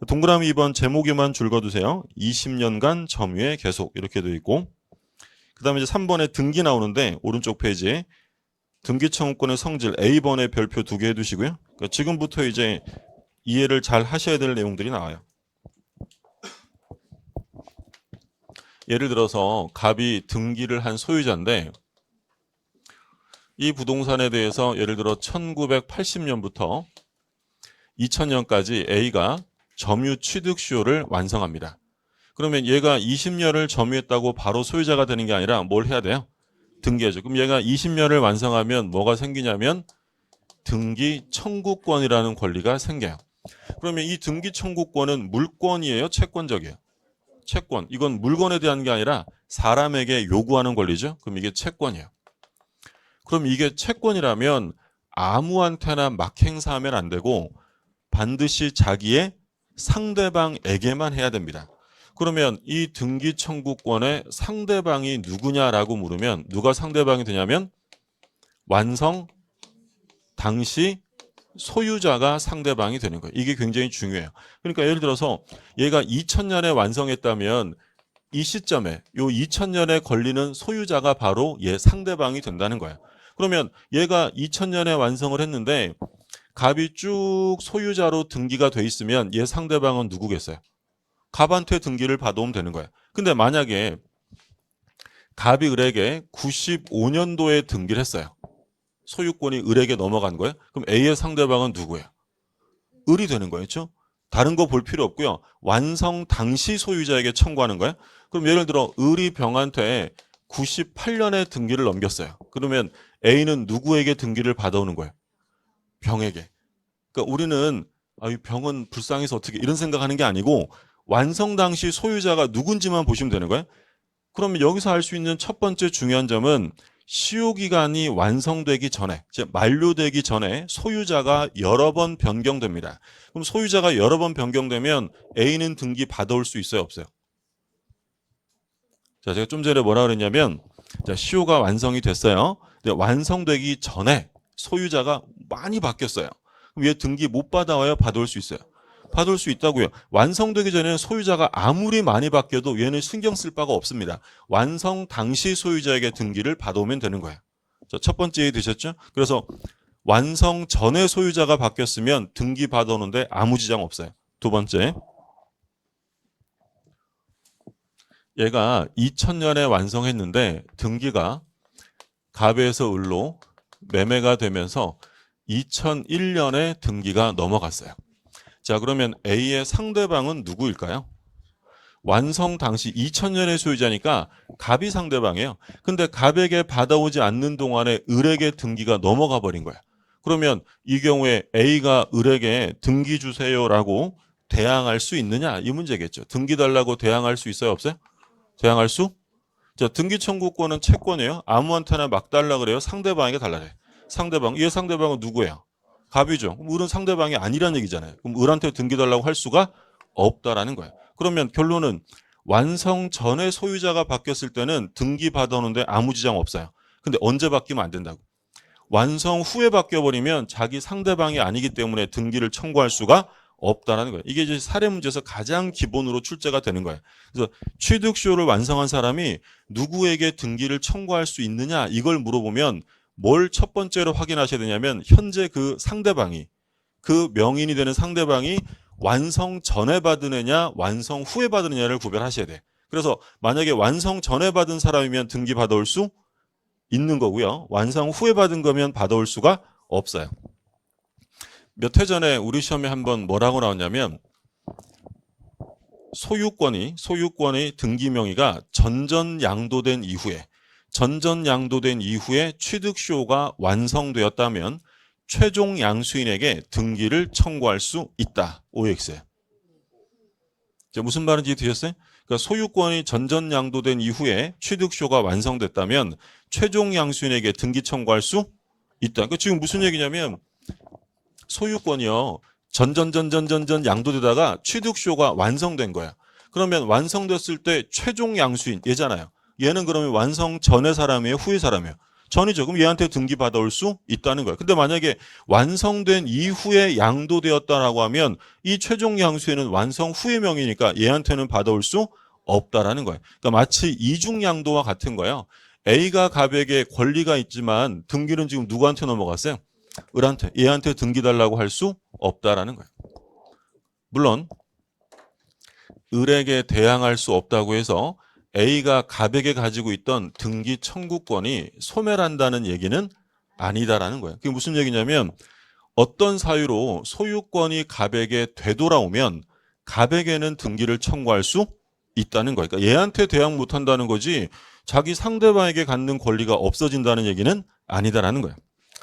동그라미 2번 제목에만 줄 그어두세요. 20년간 점유에 계속 이렇게 돼 있고, 그 다음에 이제 3번에 등기 나오는데 오른쪽 페이지에 등기 청구권의 성질 A번에 별표 2개 해두시고요. 그러니까 지금부터 이제 이해를 잘 하셔야 될 내용들이 나와요. 예를 들어서 갑이 등기를 한 소유자인데 이 부동산에 대해서 예를 들어 1980년부터 2000년까지 A가 점유 취득 수요를 완성합니다. 그러면 얘가 20년을 점유했다고 바로 소유자가 되는 게 아니라 뭘 해야 돼요? 등기해줘. 그럼 얘가 20년을 완성하면 뭐가 생기냐면 등기 청구권이라는 권리가 생겨요. 그러면 이 등기 청구권은 물권이에요? 채권적이에요? 채권. 이건 물건에 대한 게 아니라 사람에게 요구하는 권리죠. 그럼 이게 채권이에요. 그럼 이게 채권이라면 아무한테나 막 행사하면 안 되고 반드시 자기의 상대방에게만 해야 됩니다. 그러면 이 등기 청구권의 상대방이 누구냐라고 물으면 누가 상대방이 되냐면 완성 당시 소유자가 상대방이 되는 거예요. 이게 굉장히 중요해요. 그러니까 예를 들어서 얘가 2000년에 완성했다면 이 시점에 요 2000년에 걸리는 소유자가 바로 얘 상대방이 된다는 거예요. 그러면 얘가 2000년에 완성을 했는데 갑이 쭉 소유자로 등기가 돼 있으면 얘 상대방은 누구겠어요? 갑한테 등기를 받아오면 되는 거예요. 근데 만약에 갑이 을에게 95년도에 등기를 했어요. 소유권이 을에게 넘어간 거예요. 그럼 A의 상대방은 누구예요? 을이 되는 거였죠. 다른 거 볼 필요 없고요. 완성 당시 소유자에게 청구하는 거예요. 그럼 예를 들어 을이 병한테 98년에 등기를 넘겼어요. 그러면 A는 누구에게 등기를 받아오는 거예요? 병에게. 그러니까 우리는 이 병은 불쌍해서 어떻게 이런 생각하는 게 아니고 완성 당시 소유자가 누군지만 보시면 되는 거예요. 그러면 여기서 알 수 있는 첫 번째 중요한 점은 시효기간이 완성되기 전에, 즉 만료되기 전에 소유자가 여러 번 변경됩니다. 그럼 소유자가 여러 번 변경되면 A는 등기 받아올 수 있어요, 없어요? 자, 제가 좀 전에 뭐라 그랬냐면 자, 시효가 완성이 됐어요. 근데 완성되기 전에 소유자가 많이 바뀌었어요. 그럼 얘 등기 못 받아와요? 받아올 수 있어요? 받을 수 있다고요. 완성되기 전에는 소유자가 아무리 많이 바뀌어도 얘는 신경 쓸 바가 없습니다. 완성 당시 소유자에게 등기를 받아오면 되는 거예요. 자, 첫 번째 이해 되셨죠? 그래서 완성 전에 소유자가 바뀌었으면 등기 받아오는데 아무 지장 없어요. 두 번째, 얘가 2000년에 완성했는데 등기가 갑에서 을로 매매가 되면서 2001년에 등기가 넘어갔어요. 자, 그러면 A의 상대방은 누구일까요? 완성 당시 2000년의 소유자니까 갑이 상대방이에요. 근데 갑에게 받아오지 않는 동안에 을에게 등기가 넘어가 버린 거야. 그러면 이 경우에 A가 을에게 등기 주세요라고 대항할 수 있느냐? 이 문제겠죠. 등기 달라고 대항할 수 있어요? 없어요? 대항할 수? 자, 등기 청구권은 채권이에요. 아무한테나 막 달라 그래요? 상대방에게 달라 그래요. 상대방. 이 상대방은 누구예요? 갑이죠. 그럼 을은 상대방이 아니란 얘기잖아요. 그럼 을한테 등기 달라고 할 수가 없다라는 거예요. 그러면 결론은 완성 전에 소유자가 바뀌었을 때는 등기 받아오는데 아무 지장 없어요. 근데 언제 바뀌면 안 된다고? 완성 후에 바뀌어버리면 자기 상대방이 아니기 때문에 등기를 청구할 수가 없다라는 거예요. 이게 이제 사례 문제에서 가장 기본으로 출제가 되는 거예요. 그래서 취득수요를 완성한 사람이 누구에게 등기를 청구할 수 있느냐 이걸 물어보면 뭘 첫 번째로 확인하셔야 되냐면 현재 그 상대방이 그 명인이 되는 상대방이 완성 전에 받은 애냐 완성 후에 받은 애냐를 구별하셔야 돼. 그래서 만약에 완성 전에 받은 사람이면 등기 받아올 수 있는 거고요. 완성 후에 받은 거면 받아올 수가 없어요. 몇 해 전에 우리 시험에 한번 뭐라고 나왔냐면 소유권이 등기 명의가 전전양도된 이후에 취득수요가 완성되었다면 최종 양수인에게 등기를 청구할 수 있다. OX에. 무슨 말인지 드셨어요? 그러니까 소유권이 전전양도된 이후에 취득쇼가 완성됐다면 최종 양수인에게 등기 청구할 수 있다. 그러니까 지금 무슨 얘기냐면 소유권이요. 전전전전전전 양도되다가 취득쇼가 완성된 거야. 그러면 완성됐을 때 최종 양수인 얘잖아요. 얘는 그러면 완성 전의 사람이에요? 후의 사람이에요? 전이죠. 그럼 얘한테 등기 받아올 수 있다는 거예요. 근데 만약에 완성된 이후에 양도되었다라고 하면 이 최종 양수인은 완성 후의 명의니까 얘한테는 받아올 수 없다라는 거예요. 그러니까 마치 이중 양도와 같은 거예요. A가 갑에게 권리가 있지만 등기는 지금 누구한테 넘어갔어요? 을한테. 얘한테 등기 달라고 할 수 없다라는 거예요. 물론 을에게 대항할 수 없다고 해서 A가 갑에게 가지고 있던 등기 청구권이 소멸한다는 얘기는 아니다라는 거예요. 그게 무슨 얘기냐면 어떤 사유로 소유권이 갑에게 되돌아오면 갑에게는 등기를 청구할 수 있다는 거예요. 그러니까 얘한테 대항 못한다는 거지 자기 상대방에게 갖는 권리가 없어진다는 얘기는 아니다라는 거예요.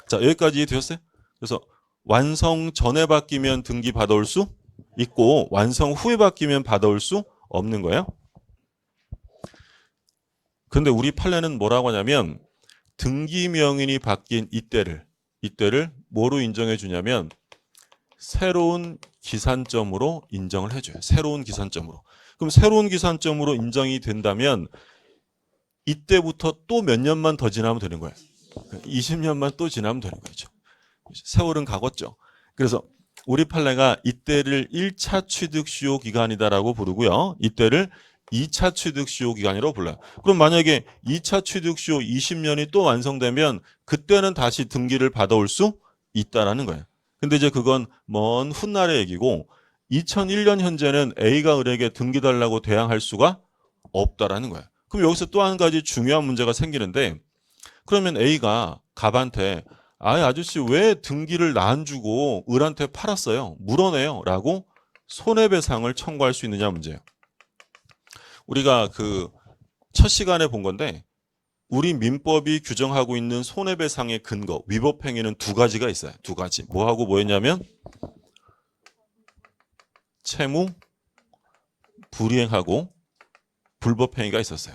자, 여기까지 이해되셨어요? 그래서 완성 전에 바뀌면 등기 받아올 수 있고 완성 후에 바뀌면 받아올 수 없는 거예요. 근데 우리 판례는 뭐라고 하냐면 등기 명인이 바뀐 이때를 뭐로 인정해 주냐면 새로운 기산점으로 인정을 해줘요. 새로운 기산점으로. 그럼 새로운 기산점으로 인정이 된다면 이때부터 또 몇 년만 더 지나면 되는 거예요. 20년만 또 지나면 되는 거죠. 세월은 가겠죠. 그래서 우리 판례가 이때를 1차 취득 시효 기간이다라고 부르고요. 이때를 2차 취득 시효 기간이라고 불러요. 그럼 만약에 2차 취득 시효 20년이 또 완성되면 그때는 다시 등기를 받아올 수 있다라는 거예요. 근데 이제 그건 먼 훗날의 얘기고 2001년 현재는 A가 을에게 등기 달라고 대항할 수가 없다라는 거예요. 그럼 여기서 또 한 가지 중요한 문제가 생기는데 그러면 A가 갑한테 아저씨 왜 등기를 안 주고 을한테 팔았어요? 물어내요. 라고 손해배상을 청구할 수 있느냐 문제예요. 우리가 그 첫 시간에 본 건데 우리 민법이 규정하고 있는 손해배상의 근거, 위법행위는 두 가지가 있어요. 두 가지. 뭐하고 뭐였냐면 채무, 불이행하고 불법행위가 있었어요.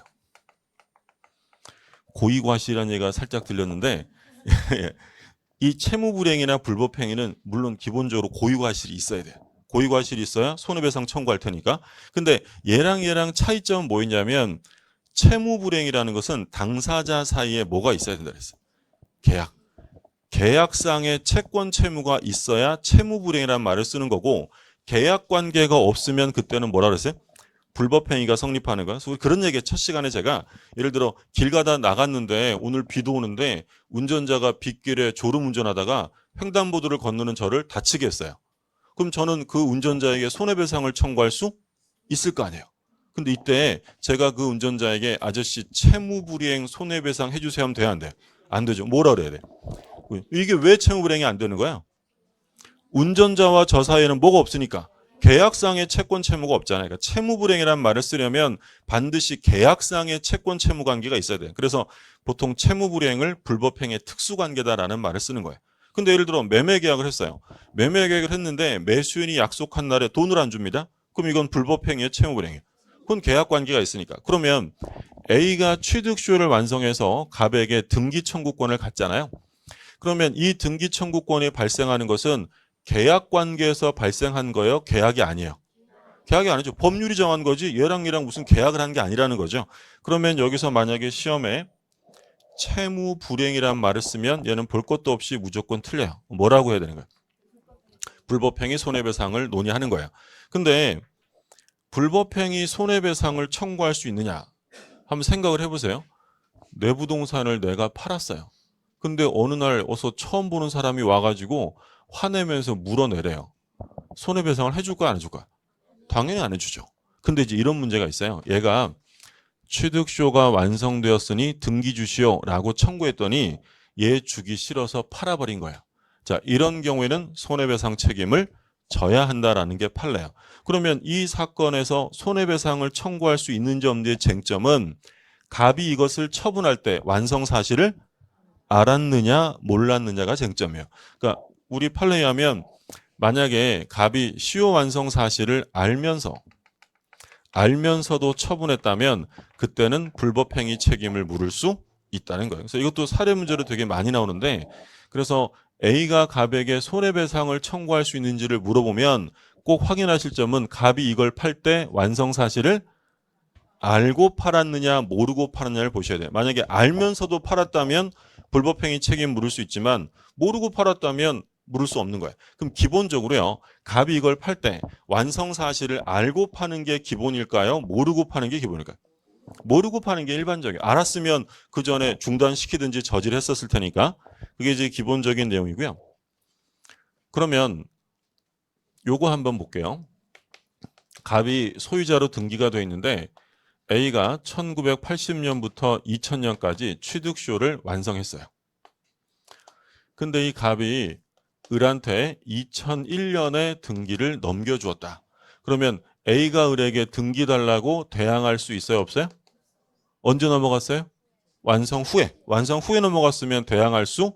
고의과실이라는 얘기가 살짝 들렸는데 이 채무불이행이나 불법행위는 물론 기본적으로 고의과실이 있어야 돼요. 고의과실이 있어야 손해배상 청구할 테니까. 근데 얘랑 차이점은 뭐였냐면 채무불이행이라는 것은 당사자 사이에 뭐가 있어야 된다 그랬어요. 계약. 계약상의 채권 채무가 있어야 채무불이행이라는 말을 쓰는 거고 계약관계가 없으면 그때는 뭐라 그랬어요? 불법행위가 성립하는 거야. 그래서 그런 얘기 첫 시간에 제가 예를 들어 길 가다 나갔는데 오늘 비도 오는데 운전자가 빗길에 졸음 운전하다가 횡단보도를 건너는 저를 다치게 했어요. 그럼 저는 그 운전자에게 손해배상을 청구할 수 있을 거 아니에요. 근데 이때 제가 그 운전자에게 아저씨 채무불이행 손해배상 해주세요 하면 돼야 안 돼요? 안 되죠. 뭐라 그래야 돼? 이게 왜 채무불이행이 안 되는 거야? 운전자와 저 사이에는 뭐가 없으니까 계약상의 채권 채무가 없잖아요. 그러니까 채무불이행이라는 말을 쓰려면 반드시 계약상의 채권 채무 관계가 있어야 돼요. 그래서 보통 채무불이행을 불법행위의 특수관계다라는 말을 쓰는 거예요. 근데 예를 들어 매매계약을 했어요. 매매계약을 했는데 매수인이 약속한 날에 돈을 안 줍니다. 그럼 이건 불법행위의 채무불이행이에요. 그건 계약관계가 있으니까. 그러면 A가 취득시효를 완성해서 갑에게 등기 청구권을 갖잖아요. 그러면 이 등기 청구권이 발생하는 것은 계약 관계에서 발생한 거예요? 계약이 아니에요. 계약이 아니죠. 법률이 정한 거지 얘랑 무슨 계약을 한 게 아니라는 거죠. 그러면 여기서 만약에 시험에 채무 불이행이라는 말을 쓰면 얘는 볼 것도 없이 무조건 틀려요. 뭐라고 해야 되는 거예요? 불법행위 손해배상을 논의하는 거예요. 근데 불법행위 손해배상을 청구할 수 있느냐? 한번 생각을 해보세요. 내 부동산을 내가 팔았어요. 근데 어느 날 어서 처음 보는 사람이 와가지고 화내면서 물어내래요. 손해배상을 해줄까 안 해줄까? 당연히 안 해주죠. 근데 이제 이런 문제가 있어요. 얘가 취득시효가 완성되었으니 등기 주시오 라고 청구했더니 얘 주기 싫어서 팔아버린 거야. 자, 이런 경우에는 손해배상 책임을 져야 한다라는 게 판례예요. 그러면 이 사건에서 손해배상을 청구할 수 있는지 없는지의 쟁점은 갑이 이것을 처분할 때 완성 사실을 알았느냐 몰랐느냐가 쟁점이에요. 그러니까 우리 판례에 하면 만약에 갑이 시효 완성 사실을 알면서 알면서도 처분했다면 그때는 불법행위 책임을 물을 수 있다는 거예요. 그래서 이것도 사례 문제로 되게 많이 나오는데, 그래서 A가 갑에게 손해배상을 청구할 수 있는지를 물어보면 꼭 확인하실 점은 갑이 이걸 팔 때 완성 사실을 알고 팔았느냐 모르고 팔았느냐를 보셔야 돼요. 만약에 알면서도 팔았다면 불법행위 책임 물을 수 있지만 모르고 팔았다면 물을 수 없는 거예요. 그럼 기본적으로요, 갑이 이걸 팔 때 완성 사실을 알고 파는 게 기본일까요? 모르고 파는 게 기본일까요? 모르고 파는 게 일반적이에요. 알았으면 그 전에 중단시키든지 저질했었을 테니까 그게 이제 기본적인 내용이고요. 그러면 요거 한번 볼게요. 갑이 소유자로 등기가 돼 있는데 A가 1980년부터 2000년까지 취득쇼를 완성했어요. 근데 이 갑이 을한테 2001년에 등기를 넘겨주었다. 그러면 A가 을에게 등기 달라고 대항할 수 있어요, 없어요? 언제 넘어갔어요? 완성 후에. 완성 후에 넘어갔으면 대항할 수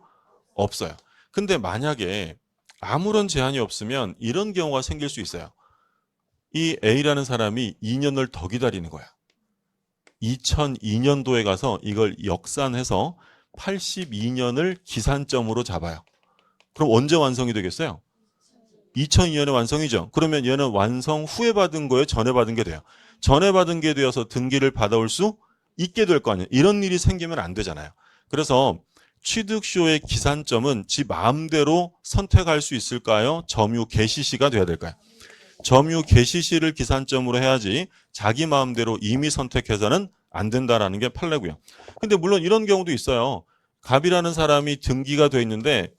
없어요. 근데 만약에 아무런 제한이 없으면 이런 경우가 생길 수 있어요. 이 A라는 사람이 2년을 더 기다리는 거야. 2002년도에 가서 이걸 역산해서 82년을 기산점으로 잡아요. 그럼 언제 완성이 되겠어요? 2002년에 완성이죠. 그러면 얘는 완성 후에 받은 거예요? 전에 받은 게 돼요? 전에 받은 게 되어서 등기를 받아올 수 있게 될 거 아니에요. 이런 일이 생기면 안 되잖아요. 그래서 취득쇼의 기산점은 지 마음대로 선택할 수 있을까요? 점유 개시시가 돼야 될까요? 점유 개시시를 기산점으로 해야지 자기 마음대로 이미 선택해서는 안 된다라는 게 판례고요. 근데 물론 이런 경우도 있어요. 갑이라는 사람이 등기가 돼 있는데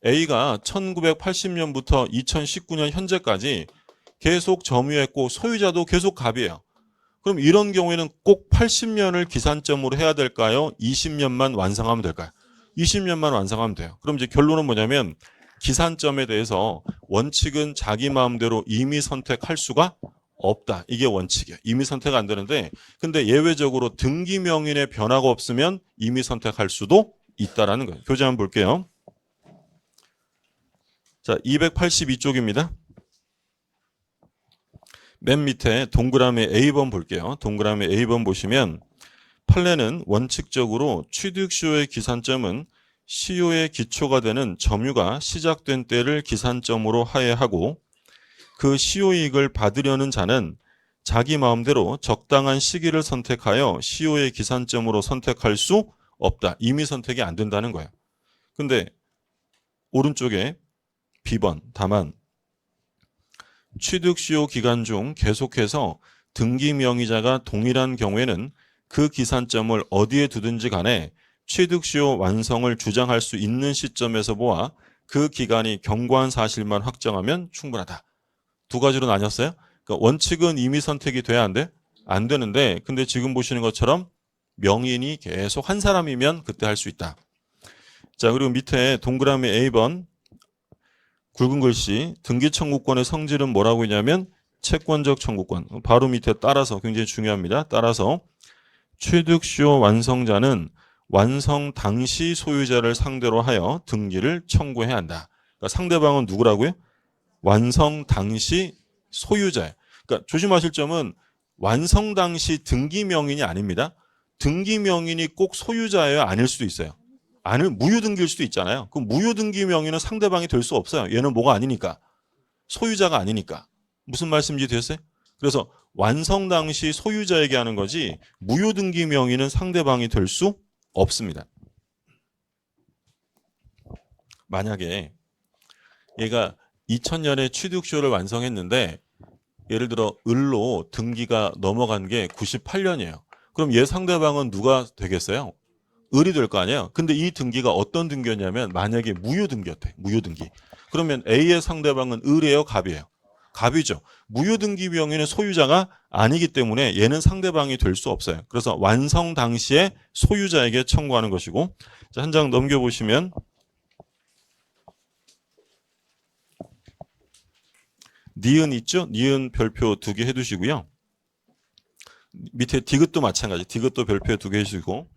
A가 1980년부터 2019년 현재까지 계속 점유했고 소유자도 계속 갑이에요. 그럼 이런 경우에는 꼭 80년을 기산점으로 해야 될까요? 20년만 완성하면 될까요? 20년만 완성하면 돼요. 그럼 이제 결론은 뭐냐면 기산점에 대해서 원칙은 자기 마음대로 임의 선택할 수가 없다. 이게 원칙이에요. 임의 선택 안 되는데 근데 예외적으로 등기 명인의 변화가 없으면 임의 선택할 수도 있다라는 거예요. 교재 한번 볼게요. 자, 282쪽입니다. 맨 밑에 동그라미 A번 볼게요. 동그라미 A번 보시면 판례는 원칙적으로 취득쇼의 기산점은 시효의 기초가 되는 점유가 시작된 때를 기산점으로 하해하고 그 시효이익을 받으려는 자는 자기 마음대로 적당한 시기를 선택하여 시효의 기산점으로 선택할 수 없다. 임의 선택이 안 된다는 거예요. 근데 오른쪽에 B번 다만 취득시효 기간 중 계속해서 등기 명의자가 동일한 경우에는 그 기산점을 어디에 두든지 간에 취득시효 완성을 주장할 수 있는 시점에서 보아 그 기간이 경과한 사실만 확정하면 충분하다. 두 가지로 나뉘었어요. 그러니까 원칙은 임의 선택이 돼야 안 돼? 안 되는데 근데 지금 보시는 것처럼 명인이 계속 한 사람이면 그때 할 수 있다. 자, 그리고 밑에 동그라미 A번 굵은 글씨 등기 청구권의 성질은 뭐라고 했냐면 채권적 청구권. 바로 밑에 따라서 굉장히 중요합니다. 따라서 취득시효 완성자는 완성 당시 소유자를 상대로 하여 등기를 청구해야 한다. 그러니까 상대방은 누구라고요? 완성 당시 소유자예요. 그러니까 조심하실 점은 완성 당시 등기 명인이 아닙니다. 등기 명인이 꼭 소유자예요? 아닐 수도 있어요. 무효등기일 수도 있잖아요. 그럼 무효등기 명의는 상대방이 될 수 없어요. 얘는 뭐가 아니니까. 소유자가 아니니까. 무슨 말씀인지 되셨어요? 그래서 완성 당시 소유자에게 하는 거지 무효등기 명의는 상대방이 될 수 없습니다. 만약에 얘가 2000년에 취득쇼를 완성했는데 예를 들어 을로 등기가 넘어간 게 98년이에요. 그럼 얘 상대방은 누가 되겠어요? 을이 될 거 아니에요. 근데 이 등기가 어떤 등기였냐면 만약에 무효등기였대. 무효등기. 그러면 A의 상대방은 을이에요? 갑이에요? 갑이죠. 무효등기 명의는 소유자가 아니기 때문에 얘는 상대방이 될 수 없어요. 그래서 완성 당시에 소유자에게 청구하는 것이고 한 장 넘겨보시면 니은 있죠? 니은 별표 2개 해두시고요. 밑에 디귿도 마찬가지. 디귿도 별표 2개 해주시고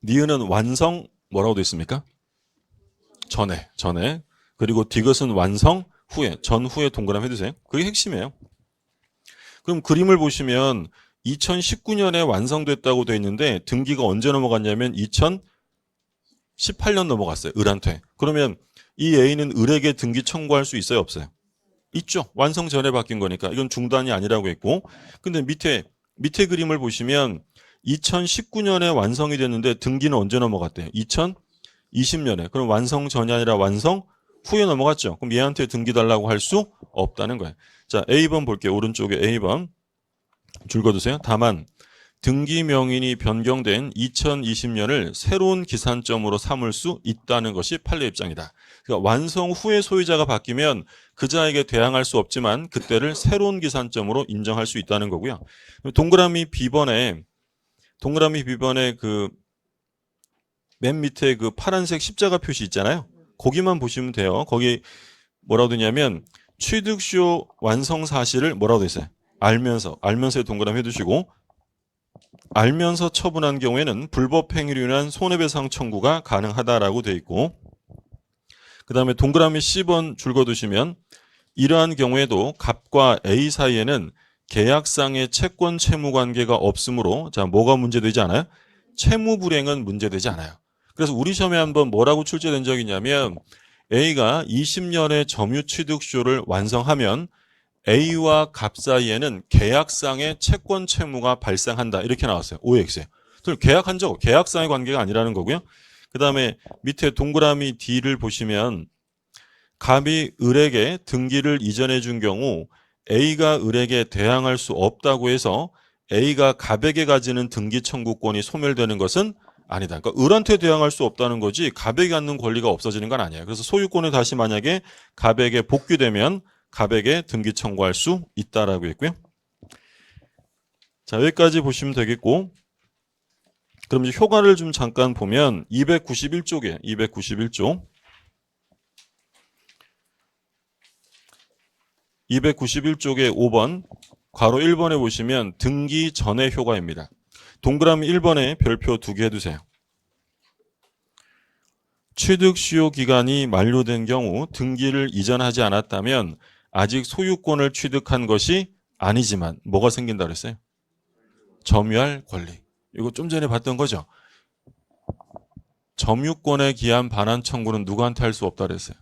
니은은 완성 뭐라고 되어 있습니까? 전에. 그리고 디귿은 완성 후에, 전후에 동그라미 해두세요. 그게 핵심이에요. 그럼 그림을 보시면 2019년에 완성됐다고 돼 있는데 등기가 언제 넘어갔냐면 2018년 넘어갔어요. 을한테. 그러면 이 A는 을에게 등기 청구할 수 있어요? 없어요? 있죠. 완성 전에 바뀐 거니까. 이건 중단이 아니라고 했고. 근데 밑에 그림을 보시면 2019년에 완성이 됐는데 등기는 언제 넘어갔대요? 2020년에. 그럼 완성 전이 아니라 완성 후에 넘어갔죠. 그럼 얘한테 등기 달라고 할 수 없다는 거예요. 자, A번 볼게요. 오른쪽에 A번. 줄 거두세요. 다만 등기 명인이 변경된 2020년을 새로운 기산점으로 삼을 수 있다는 것이 판례 입장이다. 그러니까 완성 후에 소유자가 바뀌면 그자에게 대항할 수 없지만 그때를 새로운 기산점으로 인정할 수 있다는 거고요. 동그라미 B번에 그 맨 밑에 그 파란색 십자가 표시 있잖아요. 거기만 보시면 돼요. 거기 뭐라고 되냐면 취득시효 완성 사실을 뭐라고 돼 있어요? 알면서에 동그라미 해두시고 알면서 처분한 경우에는 불법 행위로 인한 손해배상 청구가 가능하다라고 돼 있고 그 다음에 동그라미 C번 줄 거두시면 이러한 경우에도 갑과 A 사이에는 계약상의 채권 채무 관계가 없으므로 자 뭐가 문제되지 않아요? 채무 불행은 문제되지 않아요. 그래서 우리 시험에 한번 뭐라고 출제된 적이 있냐면 A가 20년의 점유취득시효를 완성하면 A와 갑 사이에는 계약상의 채권 채무가 발생한다. 이렇게 나왔어요. OX에. 계약한 적, 계약상의 관계가 아니라는 거고요. 그 다음에 밑에 동그라미 D를 보시면 갑이 을에게 등기를 이전해 준 경우 A가 을에게 대항할 수 없다고 해서 A가 갑에게 가지는 등기 청구권이 소멸되는 것은 아니다. 그러니까 을한테 대항할 수 없다는 거지 갑에게 갖는 권리가 없어지는 건 아니에요. 그래서 소유권이 다시 만약에 갑에게 복귀되면 갑에게 등기 청구할 수 있다라고 했고요. 자, 여기까지 보시면 되겠고 그럼 이제 효과를 좀 잠깐 보면 291쪽에 291쪽 291쪽에 5번 괄호 1번에 보시면 등기 전의 효과입니다. 동그라미 1번에 별표 2개 해두세요. 취득시효 기간이 만료된 경우 등기를 이전하지 않았다면 아직 소유권을 취득한 것이 아니지만 뭐가 생긴다 그랬어요? 점유할 권리. 이거 좀 전에 봤던 거죠. 점유권에 기한 반환 청구는 누구한테 할 수 없다 그랬어요?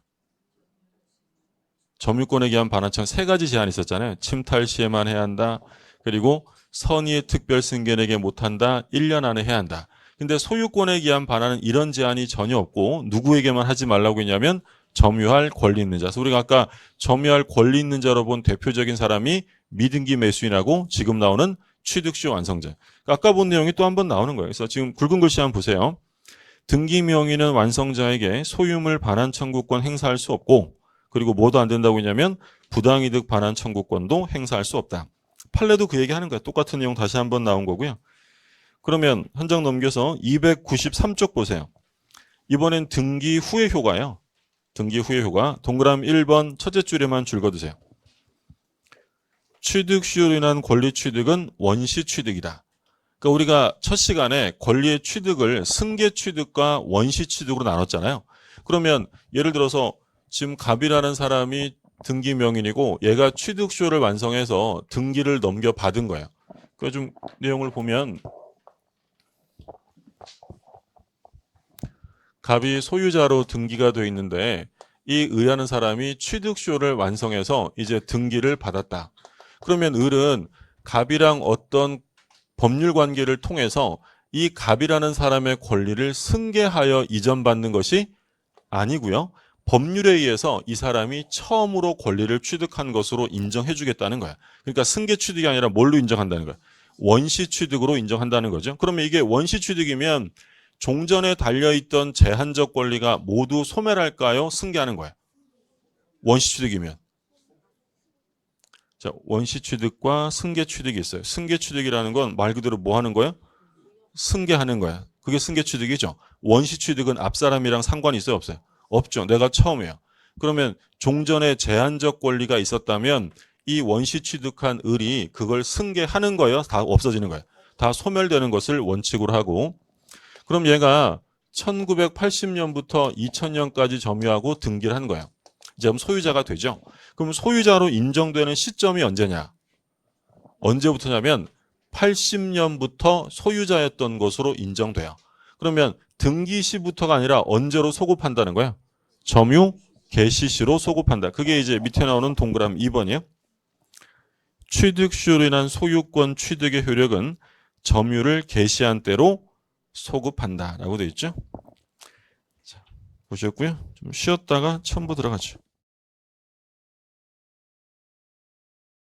점유권에 기한 반환 청구 세 가지 제한이 있었잖아요. 침탈 시에만 해야 한다. 그리고 선의의 특별 승견에게 못한다. 1년 안에 해야 한다. 근데 소유권에 기한 반환은 이런 제한이 전혀 없고 누구에게만 하지 말라고 했냐면 점유할 권리 있는 자. 그래서 우리가 아까 점유할 권리 있는 자로 본 대표적인 사람이 미등기 매수인하고 지금 나오는 취득시효 완성자. 그러니까 아까 본 내용이 또 한 번 나오는 거예요. 그래서 지금 굵은 글씨 한번 보세요. 등기 명의는 완성자에게 소유물 반환 청구권 행사할 수 없고 그리고 뭐도 안 된다고 했냐면 부당이득 반환 청구권도 행사할 수 없다. 판례도 그 얘기 하는 거야. 똑같은 내용 다시 한번 나온 거고요. 그러면 한 장 넘겨서 293쪽 보세요. 이번엔 등기 후의 효과예요. 등기 후의 효과. 동그라미 1번 첫째 줄에만 줄 거두세요. 취득시효로 인한 권리 취득은 원시 취득이다. 그러니까 우리가 첫 시간에 권리의 취득을 승계 취득과 원시 취득으로 나눴잖아요. 그러면 예를 들어서 지금 갑이라는 사람이 등기 명인이고 얘가 취득시효를 완성해서 등기를 넘겨받은 거예요. 그 좀 내용을 보면 갑이 소유자로 등기가 돼 있는데 이 을이라는 사람이 취득시효를 완성해서 이제 등기를 받았다. 그러면 을은 갑이랑 어떤 법률 관계를 통해서 이 갑이라는 사람의 권리를 승계하여 이전받는 것이 아니고요. 법률에 의해서 이 사람이 처음으로 권리를 취득한 것으로 인정해 주겠다는 거야. 그러니까 승계 취득이 아니라 뭘로 인정한다는 거야? 원시 취득으로 인정한다는 거죠. 그러면 이게 원시 취득이면 종전에 달려있던 제한적 권리가 모두 소멸할까요? 승계하는 거예요. 원시 취득이면. 자, 원시 취득과 승계 취득이 있어요. 승계 취득이라는 건 말 그대로 뭐 하는 거예요? 승계하는 거야. 그게 승계 취득이죠. 원시 취득은 앞 사람이랑 상관이 있어요? 없어요? 없죠. 내가 처음이에요. 그러면 종전에 제한적 권리가 있었다면 이 원시 취득한 을이 그걸 승계하는 거예요? 다 없어지는 거예요? 다 소멸되는 것을 원칙으로 하고 그럼 얘가 1980년부터 2000년까지 점유하고 등기를 한 거예요. 이제 그럼 소유자가 되죠. 그럼 소유자로 인정되는 시점이 언제냐? 언제부터냐면 80년부터 소유자였던 것으로 인정돼요. 그러면 등기 시부터가 아니라 언제로 소급한다는 거야? 점유 개시 시로 소급한다. 그게 이제 밑에 나오는 동그라미 2번이에요. 취득시효로 인한 소유권 취득의 효력은 점유를 개시한 때로 소급한다 라고 되어 있죠. 자, 보셨고요. 좀 쉬었다가 첨부 들어가죠.